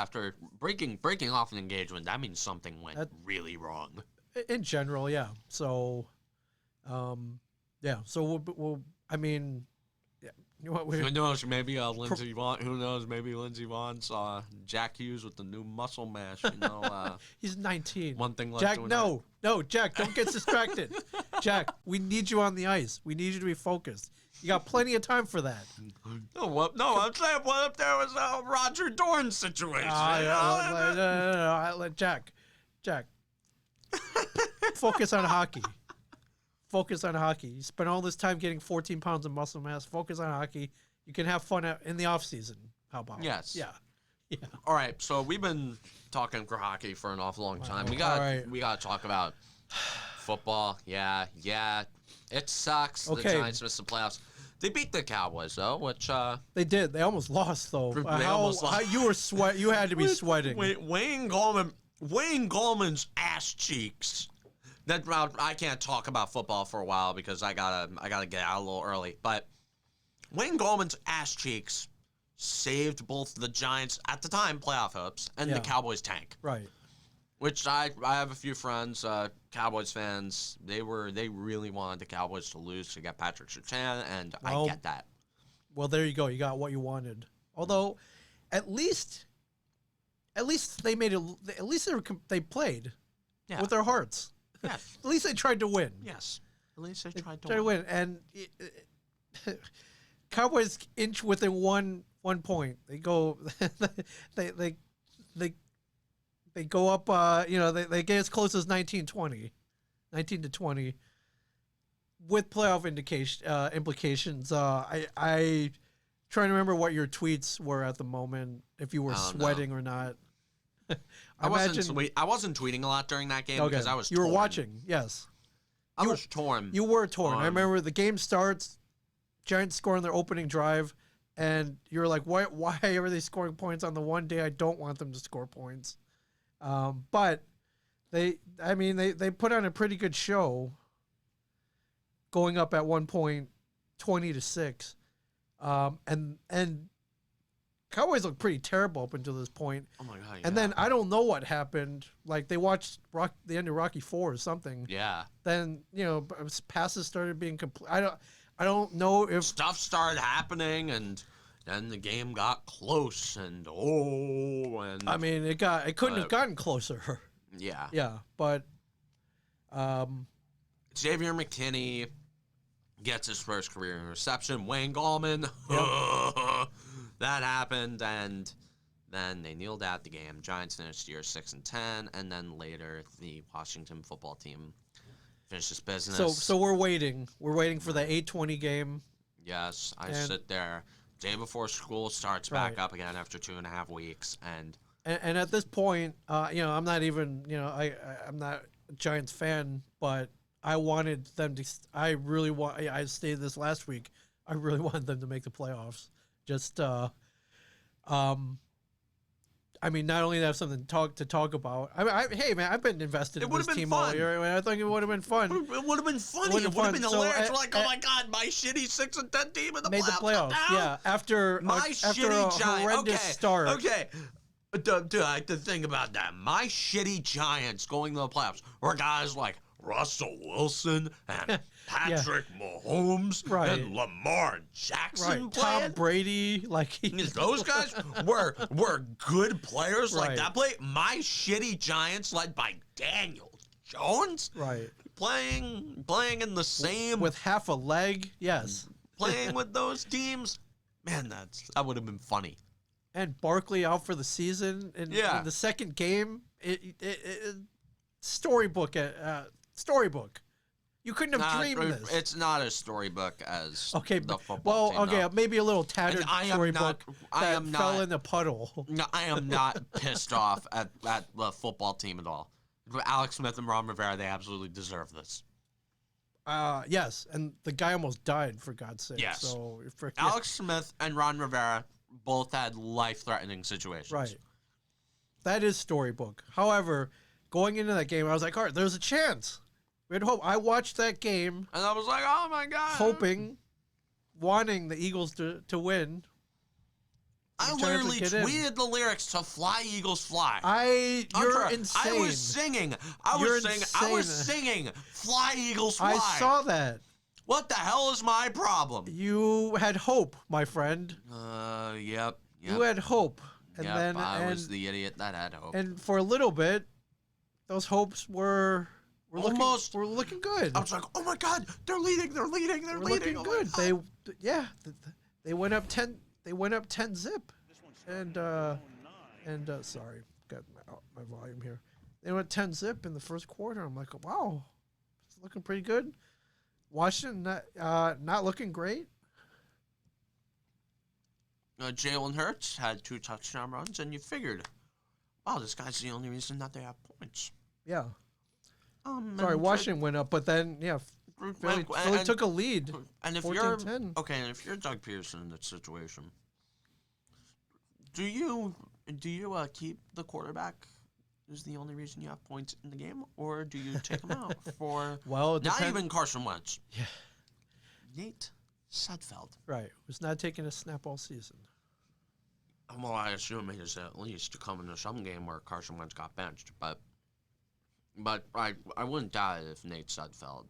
an engagement. That means something went really wrong. In general, yeah. So, yeah. So we'll I mean, yeah. Who knows? Maybe Lindsey Vonn. Who knows? Maybe Lindsey Vonn saw Jack Hughes with the new muscle mash. He's 19. One thing left. Jack, no, Jack, don't get distracted. Jack, we need you on the ice. We need you to be focused. You got plenty of time for that. No, I'm saying, what if there was a Roger Dorn situation? No, Jack, focus on hockey. Focus on hockey. You spent all this time getting 14 pounds of muscle mass. Focus on hockey. You can have fun in the off season. How about? Yes. Yeah. All right. So we've been talking for hockey for an awful long time. We got to talk about football. Yeah. It sucks. The Giants missed the playoffs. They beat the Cowboys though, which they did. They almost lost though. How you were You had to be sweating. Wayne Gallman's ass cheeks. That I can't talk about football for a while because I gotta get out a little early. But Wayne Gallman's ass cheeks saved both the Giants at the time playoff hopes and the Cowboys tank. Right. Which I have a few friends, Cowboys fans. They really wanted the Cowboys to lose to get Patrick Surtain, and I get that. Well, there you go. You got what you wanted. Although, at least they made it. At least they played with their hearts. Yes. At least they tried to win. Yes. At least they tried to win. And Cowboys inch within one point. They go. They go up. They get as close as 19-20 with playoff implications. I trying to remember what your tweets were at the moment, if you were sweating or not. I wasn't tweeting a lot during that game because I was. You were watching, yes. I was torn. You were torn. I remember the game starts, Giants score on their opening drive, and you're like, why are they scoring points on the one day I don't want them to score points? But they put on a pretty good show, going up at one point, 20-6, and Cowboys look pretty terrible up until this point. Oh my god! Yeah. And then I don't know what happened. Like they watched the end of Rocky IV or something. Yeah. Then passes started being complete. I don't know if stuff started happening and. Then the game got close, and I mean, it couldn't have gotten closer. Yeah. Yeah, but Xavier McKinney gets his first career interception. Wayne Gallman, that happened, and then they kneeled out the game. Giants finished the year 6-10, and then later the Washington football team finished its business. So we're waiting. We're waiting for the 8:20 game. Yes, I sit there. Day before school starts back up again after 2.5 weeks, and at this point, I'm not even, I'm not a Giants fan, but I wanted them to. I stated this last week. I really wanted them to make the playoffs. Just, I mean, not only to have something to talk about. Hey man, I've been invested in this team all year. I think it would have been fun. It would have been funny. It would have been hilarious. We're like, oh my god, my shitty 6-10 team in the made playoffs. The playoffs. Yeah, after a horrendous start. Okay. The thing about that, my shitty Giants going to the playoffs were guys like Russell Wilson and Patrick Mahomes and Lamar Jackson playing. Tom Brady, those guys were good players like that play. My shitty Giants led by Daniel Jones. Right. playing in the same with half a leg. Yes. playing with those teams, man, that would have been funny. And Barkley out for the season. In the second game, storybook. Storybook. You couldn't have dreamed this. It's not a storybook as the football well, team. okay, No. maybe a little tattered storybook that fell in the puddle. No, I am not pissed off at the football team at all. Alex Smith and Ron Rivera, they absolutely deserve this. Yes, and the guy almost died, for God's sake. Yes. So Alex Smith and Ron Rivera both had life-threatening situations. Right. That is storybook. However, going into that game, I was like, all right, there's a chance. We had hope. I watched that game. And I was like, oh, my God. Hoping, wanting the Eagles to win. I literally tweeted the lyrics to Fly, Eagles, Fly. You're insane. I was singing. I was singing Fly, Eagles, Fly. I saw that. What the hell is my problem? You had hope, my friend. Yep. You had hope. And yep, then I was the idiot that had hope. And for a little bit, those hopes were looking good. I was like, oh my God, they're leading. Looking good. They went up 10. They went up 10 zip, and sorry, got my volume here. They went 10 zip in the first quarter. I'm like, wow, it's looking pretty good. Washington not looking great. Jalen Hurts had 2 touchdown runs, and you figured, wow, this guy's the only reason that they have points. Yeah. Sorry, Washington went up, but then Philly took a lead. And if 14-10. and if you're Doug Peterson in that situation, do you keep the quarterback is the only reason you have points in the game, or do you take him out for not even Carson Wentz? Yeah. Nate Sudfeld. Right. Was not taking a snap all season. Well, I assume he is at least to come into some game where Carson Wentz got benched, but I wouldn't doubt it if Nate Sudfeld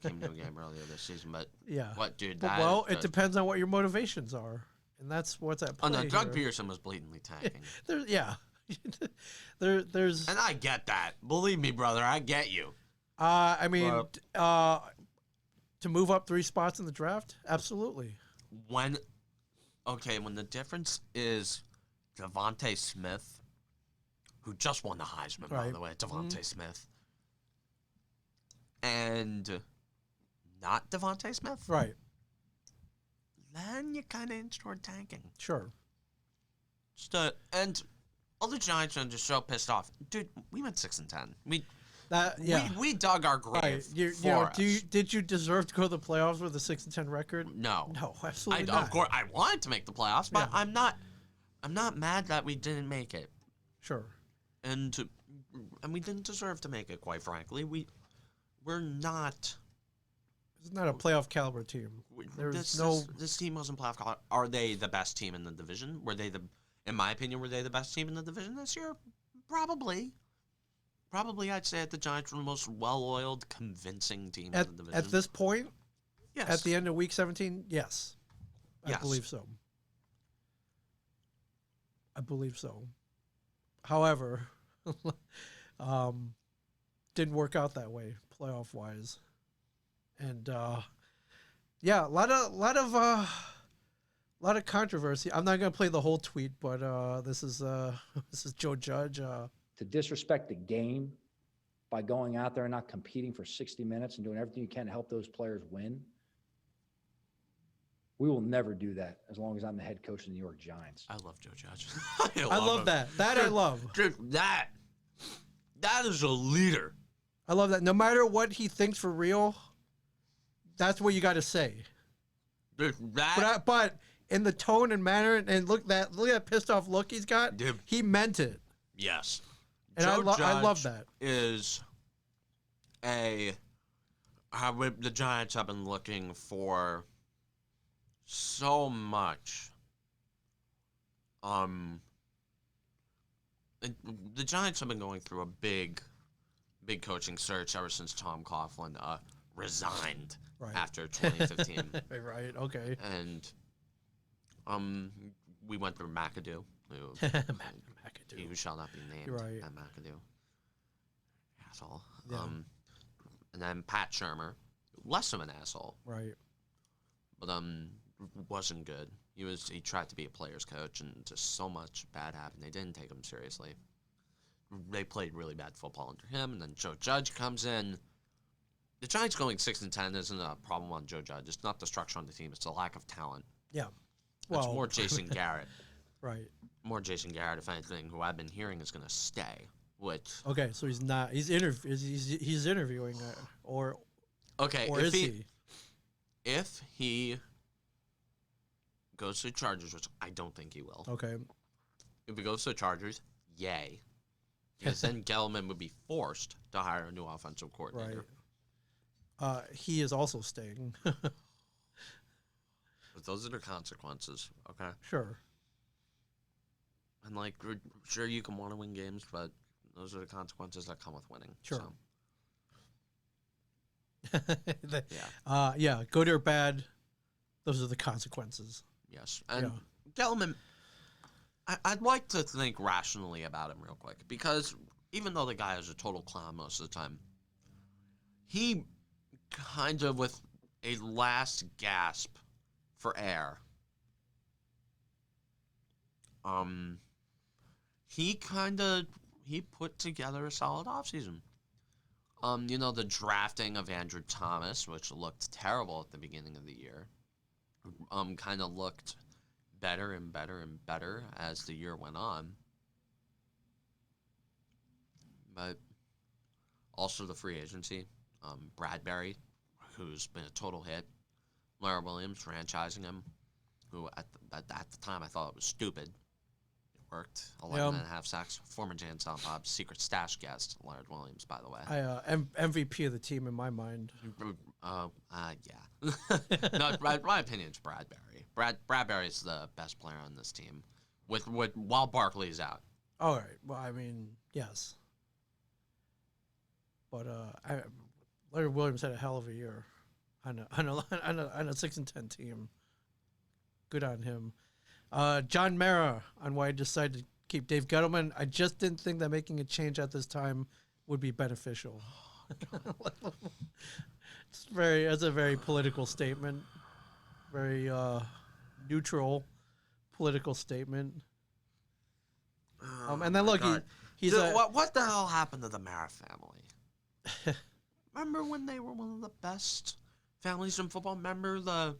came to a game earlier this season. But yeah, what, dude? It depends on what your motivations are, and that's what's at play. Oh no, Doug Peterson was blatantly tanking. There's, and I get that. Believe me, brother, I get you. I mean, to move up 3 spots in the draft, absolutely. When the difference is Devontae Smith, who just won the Heisman, by the way, Devontae Smith, and not Devontae Smith, right? Then you kind of inch toward tanking. Sure. And all the Giants fans are so pissed off, dude. We went 6-10. We dug our grave. Right. Did you deserve to go to the playoffs with a 6-10 record? No, absolutely not. Of course, I wanted to make the playoffs, but I'm not mad that we didn't make it. Sure. And we didn't deserve to make it, quite frankly. We're not. It's not a playoff caliber team. This team wasn't playoff caliber. Are they the best team in the division? In my opinion, were they the best team in the division this year? Probably. Probably, I'd say the Giants were the most well-oiled, convincing team in the division. At this point? Yes. At the end of Week 17? Yes. I believe so. However, didn't work out that way, playoff-wise. And, a lot of controversy. I'm not going to play the whole tweet, but this is Joe Judge. To disrespect the game by going out there and not competing for 60 minutes and doing everything you can to help those players win, we will never do that as long as I'm the head coach of the New York Giants. I love Joe Judge. I love that. That I love. Dude, that is a leader. I love that. No matter what he thinks for real, that's what you got to say. Dude, but in the tone and manner, and look at that pissed off look he's got. Dude. He meant it. Yes. And I love that. Is the Giants have been looking for so much. The Giants have been going through a big coaching search ever since Tom Coughlin resigned after 2015. Right. Okay. And we went through McAdoo. He who shall not be named. Right. At McAdoo. Asshole. Yeah. And then Pat Shermer, less of an asshole, Right. but wasn't good. He tried to be a player's coach, and just so much bad happened. They didn't take him seriously. They played really bad football under him, and then Joe Judge comes in. The Giants going 6-10 isn't a problem on Joe Judge. It's not the structure on the team. It's a lack of talent. Yeah. It's more Jason Garrett. Right. More Jason Garrett, if anything, who I've been hearing is going to stay. Which Okay, so he's not. He's interviewing, or okay, or is he? If he goes to the Chargers, which I don't think he will. Okay. If he goes to the Chargers, yay. Because then Gelman would be forced to hire a new offensive coordinator. Right. He is also staying. But those are the consequences, okay? Sure. And, like, sure, you can want to win games, but those are the consequences that come with winning. Sure. So, Yeah, good or bad, those are the consequences. yes. And Gelman, I'd like to think rationally about him real quick, because even though the guy is a total clown most of the time, he kind of, with a last gasp for air, he put together a solid offseason. The drafting of Andrew Thomas, which looked terrible at the beginning of the year, kind of looked better and better and better as the year went on. But also the free agency, Bradbury, who's been a total hit, Lara Williams franchising him, who at the time I thought it was stupid. It worked. 11 and a half sacks. Former Jay and Silent Bob's secret stash guest, Leonard Williams, by the way. MVP of the team in my mind. Yeah. No, my opinion is Bradbury. Bradbury is the best player on this team, while Barkley's out. All right. Well, I mean, yes. But Leonard Williams had a hell of a year on a 6-10 team. Good on him. John Mara on why I decided to keep Dave Gettleman. I just didn't think that making a change at this time would be beneficial. That's a very political statement. Very neutral political statement. And then look, he's Dude, what the hell happened to the Mara family? Remember when they were one of the best families in football? Remember the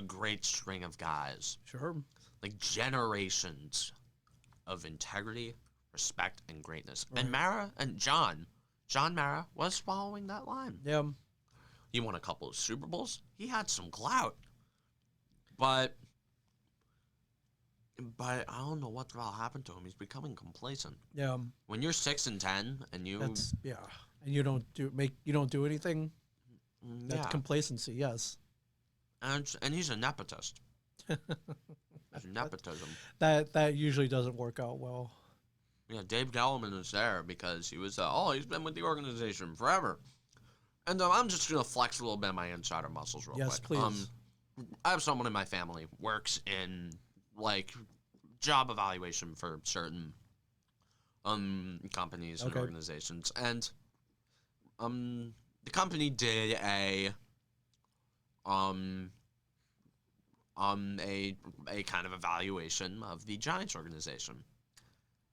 great string of guys, sure, like generations of integrity, respect, and greatness. Right. And Mara and John Mara was following that line. Yeah. He won a couple of Super Bowls. He had some clout, but I don't know what the hell happened to him. He's becoming complacent. Yeah. When you're 6-10 and you And you don't do anything. That's complacency. Yes. And he's a nepotist. There's nepotism. That usually doesn't work out well. Yeah, Dave Gettleman is there because he was, he's been with the organization forever. And I'm just going to flex a little bit of my insider muscles real quick. Yes, please. I have someone in my family works in, like, job evaluation for certain companies and organizations. And the company did a kind of evaluation of the Giants organization.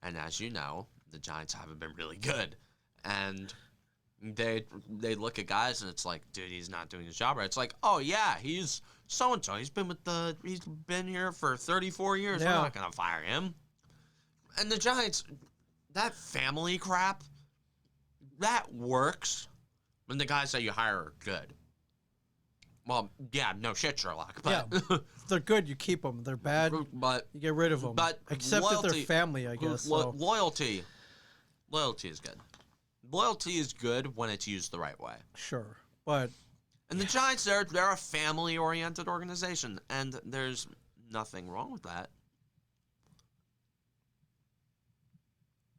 And as you know, the Giants haven't been really good. And they look at guys and it's like, dude, he's not doing his job right. It's like, oh yeah, he's so and so. He's been here for 34 years. Yeah. We're not gonna fire him. And the Giants, that family crap, that works when the guys that you hire are good. Well, yeah, no shit, Sherlock. But If they're good, you keep them. They're bad, but you get rid of them. But except if they're family, I guess. Loyalty is good. Loyalty is good when it's used the right way. Sure, but And the Giants, they're a family-oriented organization, and there's nothing wrong with that.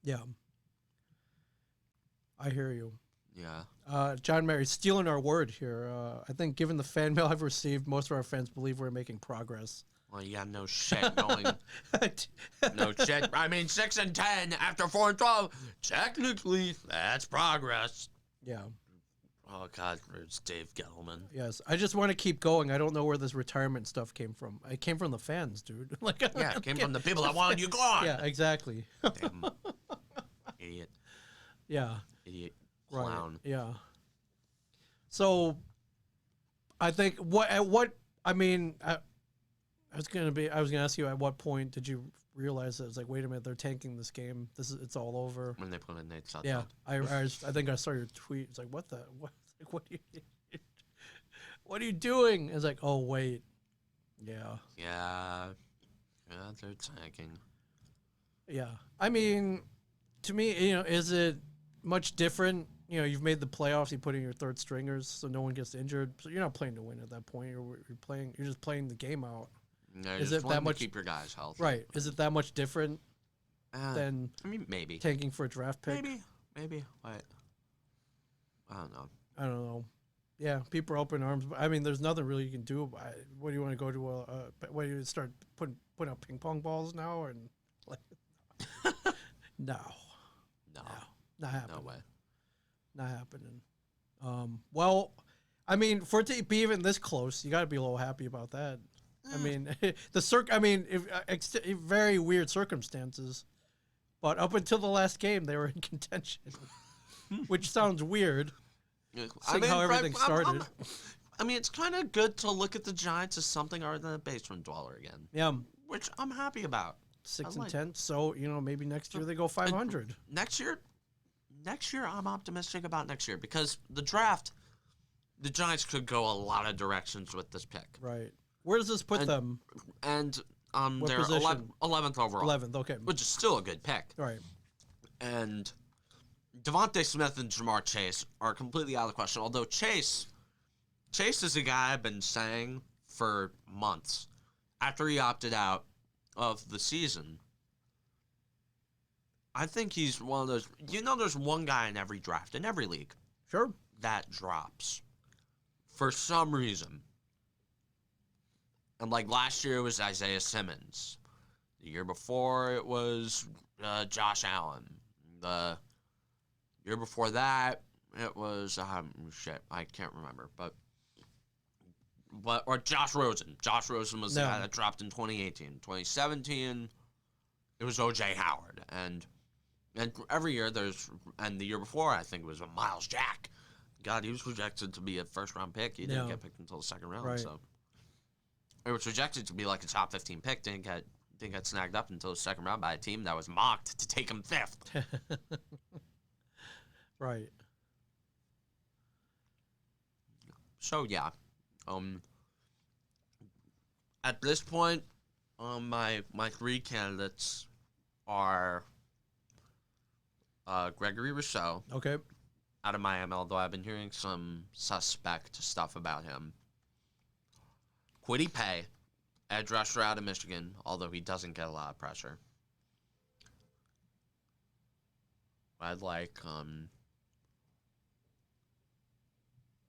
yeah, I hear you. Yeah. John Mary, stealing our word here. I think given the fan mail I've received, most of our fans believe we're making progress. Well, yeah, no shit going. No shit. I mean, 6-10 after 4-12. Technically, that's progress. Yeah. Oh God, it's Dave Gettleman. Yes. I just want to keep going. I don't know where this retirement stuff came from. It came from the fans, dude. Like, Yeah, it came from the people that wanted you gone. Yeah, exactly. Damn. Idiot. Yeah. Idiot. Right. Clown. Yeah. So, I think I mean, I was gonna ask you, at what point did you realize that it's like, wait a minute, they're tanking this game. It's all over. When they put in Nate Sutton. Yeah. I think I saw your tweet. It's like, what what are you doing? It's like, oh wait. Yeah. Yeah. Yeah, they're tanking. Yeah. I mean, to me, is it much different? You've made the playoffs. You put in your third stringers, so no one gets injured. So you're not playing to win at that point. You're just playing the game out. No, Is just it that wanting to much- keep your guys healthy? Right? Is it that much different than I mean, maybe. tanking for a draft pick? Maybe. What? I don't know. I don't know. Yeah, people are open arms. But I mean, there's nothing really you can do about it. What do you want to go to? What do you start putting out ping pong balls now and like? No, No. not happening. No way. Not happening. Well, I mean, for it to be even this close, you got to be a little happy about that. I mean, very weird circumstances, but up until the last game, they were in contention, which sounds weird. Seeing how everything started. I mean, it's kind of good to look at the Giants as something other than a basement dweller again, Yeah, which I'm happy about. 6-10. So maybe next year they go 500. Next year, I'm optimistic about next year because the draft, the Giants could go a lot of directions with this pick. Right. Where does this put them? And What they're position? 11th overall. 11th. Okay. Which is still a good pick. Right. And Devontae Smith and Jamar Chase are completely out of the question. Although Chase is a guy I've been saying for months. After he opted out of the season, I think he's one of those. There's one guy in every draft, in every league, Sure. that drops for some reason. And like last year it was Isaiah Simmons. The year before it was Josh Allen. The year before that it was I can't remember, but or Josh Rosen. Josh Rosen was the guy that dropped in 2018. 2017 it was OJ Howard, and every year and the year before I think it was Miles Jack. God, he was projected to be a first round pick. He didn't get picked until the second round. Right. So it was projected to be like a top 15 pick. Didn't get snagged up until the second round by a team that was mocked to take him fifth. Right. So yeah, at this point, my three candidates are Gregory Rousseau Okay. out of Miami, although I've been hearing some suspect stuff about him. Kwity Paye, edge rusher out of Michigan, although he doesn't get a lot of pressure. I'd like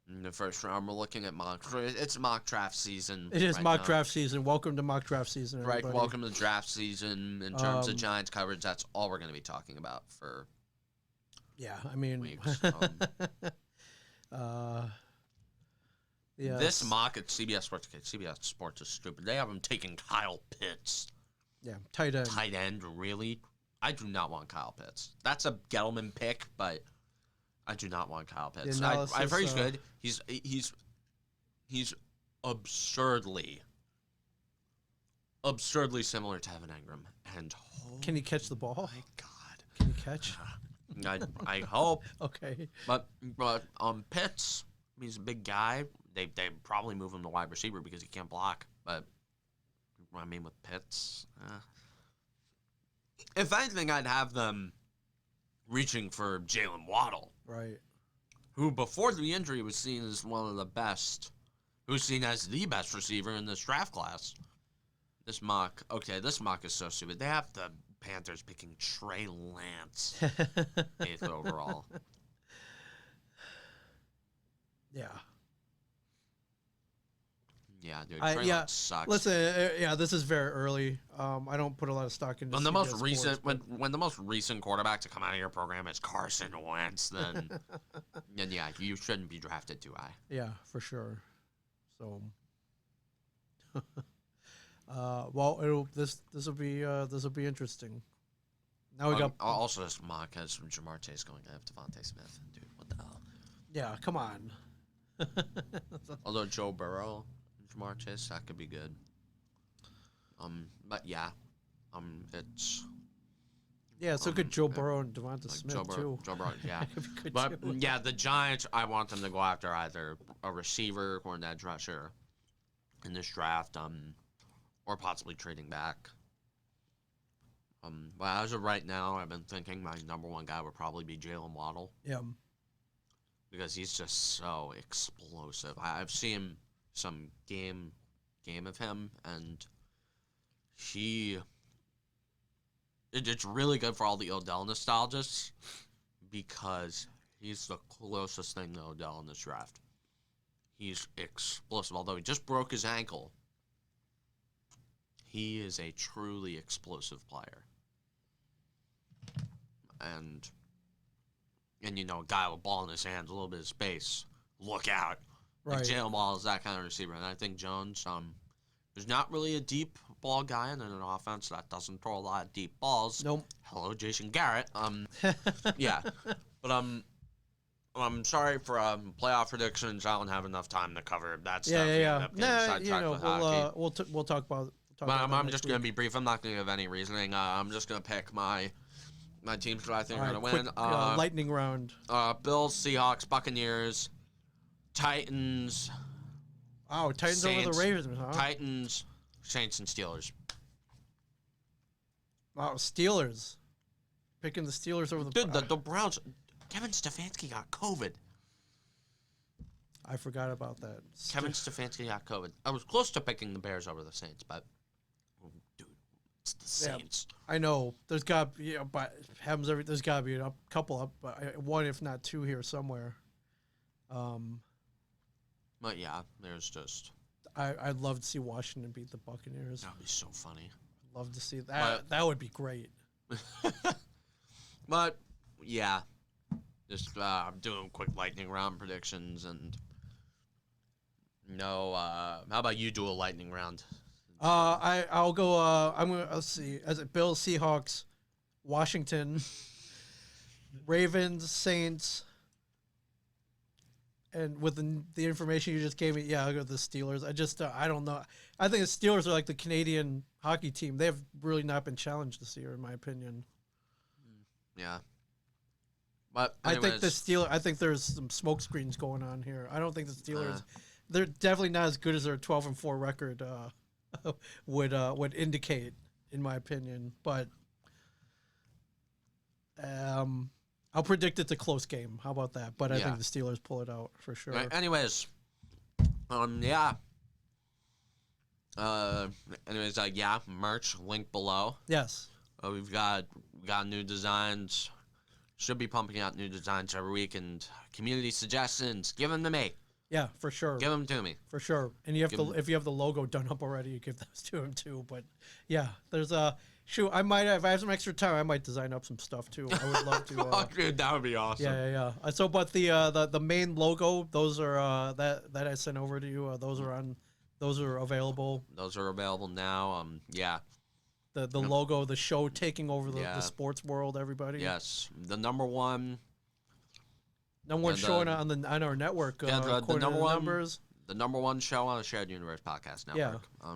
in the first round, we're looking at it's mock draft season. It is right mock now. draft season. Welcome to mock draft season, Right, everybody. welcome to the draft season. In terms of Giants coverage, that's all we're going to be talking about for Yeah, I mean, weeks. yeah. This mock at CBS Sports, CBS Sports is stupid. They have him taking Kyle Pitts. Yeah, tight end. Tight end, really? I do not want Kyle Pitts. That's a Gettleman pick, but I do not want Kyle Pitts. I've heard he's good. He's absurdly similar to Evan Engram. And Can he catch the ball? my God. Can he catch? I hope. Okay. But Pitts, he's a big guy. They probably move him to wide receiver because he can't block. But I mean, with Pitts, if anything, I'd have them reaching for Jalen Waddle, Right. who before the injury was seen as one of the best, who was seen as the best receiver in this draft class. This mock is so stupid. They have the Panthers picking Trey Lance 8th overall. Yeah. Yeah, dude. I Trey yeah. Lance sucks. Listen, yeah, this is very early. I don't put a lot of stock into When the CBS most Sports, recent but- when the most recent quarterback to come out of your program is Carson Wentz, then yeah, you shouldn't be drafted too high. yeah, for sure. So, well, this will be interesting. Now we got Also this mock has Jamar Chase going to have Devontae Smith. Dude, what the hell? yeah. Come on. Although Joe Burrow, Jamar Chase, that could be good. But yeah, it's Yeah, so could Joe Burrow and Devonta like Smith Joe too. Burrow, yeah. Could be good But too. yeah, the Giants, I want them to go after either a receiver or an edge rusher in this draft, or possibly trading back. But as of right now, I've been thinking my number one guy would probably be Jalen Waddle Yeah. because he's just so explosive. I've seen some game of him, and it's really good for all the Odell nostalgists because he's the closest thing to Odell in this draft. He's explosive, although he just broke his ankle. He is a truly explosive player. And you know, a guy with a ball in his hands, a little bit of space. Look out. Like Right. Jalen Waddle is that kind of receiver. And I think Jones, is not really a deep ball guy and in an offense that doesn't throw a lot of deep balls. Nope. Hello, Jason Garrett. Yeah. But I'm sorry for playoff predictions. I don't have enough time to cover that stuff. Yeah. We end up getting Nah, sidetracked with hockey. we'll talk about. But I'm just gonna be brief. I'm not gonna give any reasoning. I'm just gonna pick my teams that I think are gonna win. Lightning round. Bills, Seahawks, Buccaneers, Titans, Oh, Titans over Saints, the Ravens, huh? Titans, Saints, and Steelers. Wow, Steelers. Picking the Steelers over the. Dude, the Browns. Kevin Stefanski got COVID. I forgot about that. Kevin Stefanski got COVID. I was close to picking the Bears over the Saints, but dude, it's the Yeah. Saints. I know there's got but happens every. There's got to be a couple up, one if not two here somewhere. But yeah, there's just I'd love to see Washington beat the Buccaneers. that would be so funny. Love to see that. That would be great. But yeah, just I'm doing quick lightning round predictions and no. How about you do a lightning round? I'll go. Let's see. As it Bills, Seahawks, Washington, Ravens, Saints, and with the information you just gave me, yeah, I'll go with the Steelers. I don't know. I think the Steelers are like the Canadian hockey team. They have really not been challenged this year, in my opinion. Yeah. But I think anyways, I think there's some smoke screens going on here. I don't think the Steelers. They're definitely not as good as their 12-4 record would indicate, in my opinion. But I'll predict it's a close game. How about that? But I think the Steelers pull it out for sure. Right, anyways, yeah. Merch link below. Yes. We've got new designs. Should be pumping out new designs every week, and community suggestions. Give them to me. Yeah, for sure. Give them to me. For sure. And you have if you have the logo done up already, you give those to him too. But yeah, there's I might if I have some extra time, I might design up some stuff too. I would love to. Oh, dude, that would be awesome. Yeah. So, but the main logo, those are that I sent over to you. Those are available. Those are available now. Yeah. The logo, the show taking over the sports world. Everybody. Yes, the number one. No one's showing on our network. The according number to the one numbers. The number one show on the Shared Universe Podcast Network. Yeah.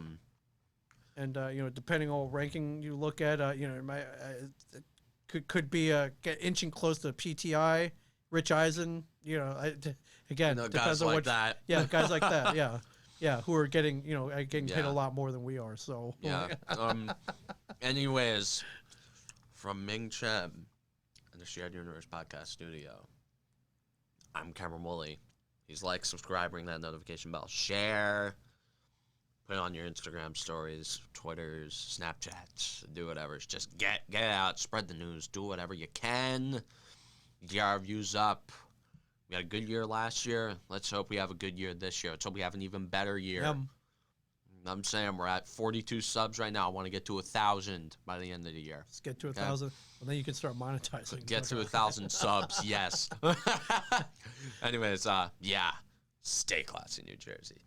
And depending on what ranking you look at, it could be inching close to PTI, Rich Eisen. Again, depends guys on like what. that. Yeah, guys like that. Yeah, who are getting paid a lot more than we are. So yeah. Anyways, from Ming Chen and the Shared Universe Podcast Studio, I'm Cameron Woolley. Please like, subscribe, ring that notification bell, share, put it on your Instagram stories, Twitters, Snapchats, do whatever. Just get it out, spread the news, do whatever you can. Get our views up. We had a good year last year. Let's hope we have a good year this year. Let's hope we have an even better year I'm saying we're at 42 subs right now. I want to get to 1,000 by the end of the year. Let's get to 1,000, and then you can start monetizing. Get to 1,000 subs, yes. Anyways, yeah, stay classy, New Jersey.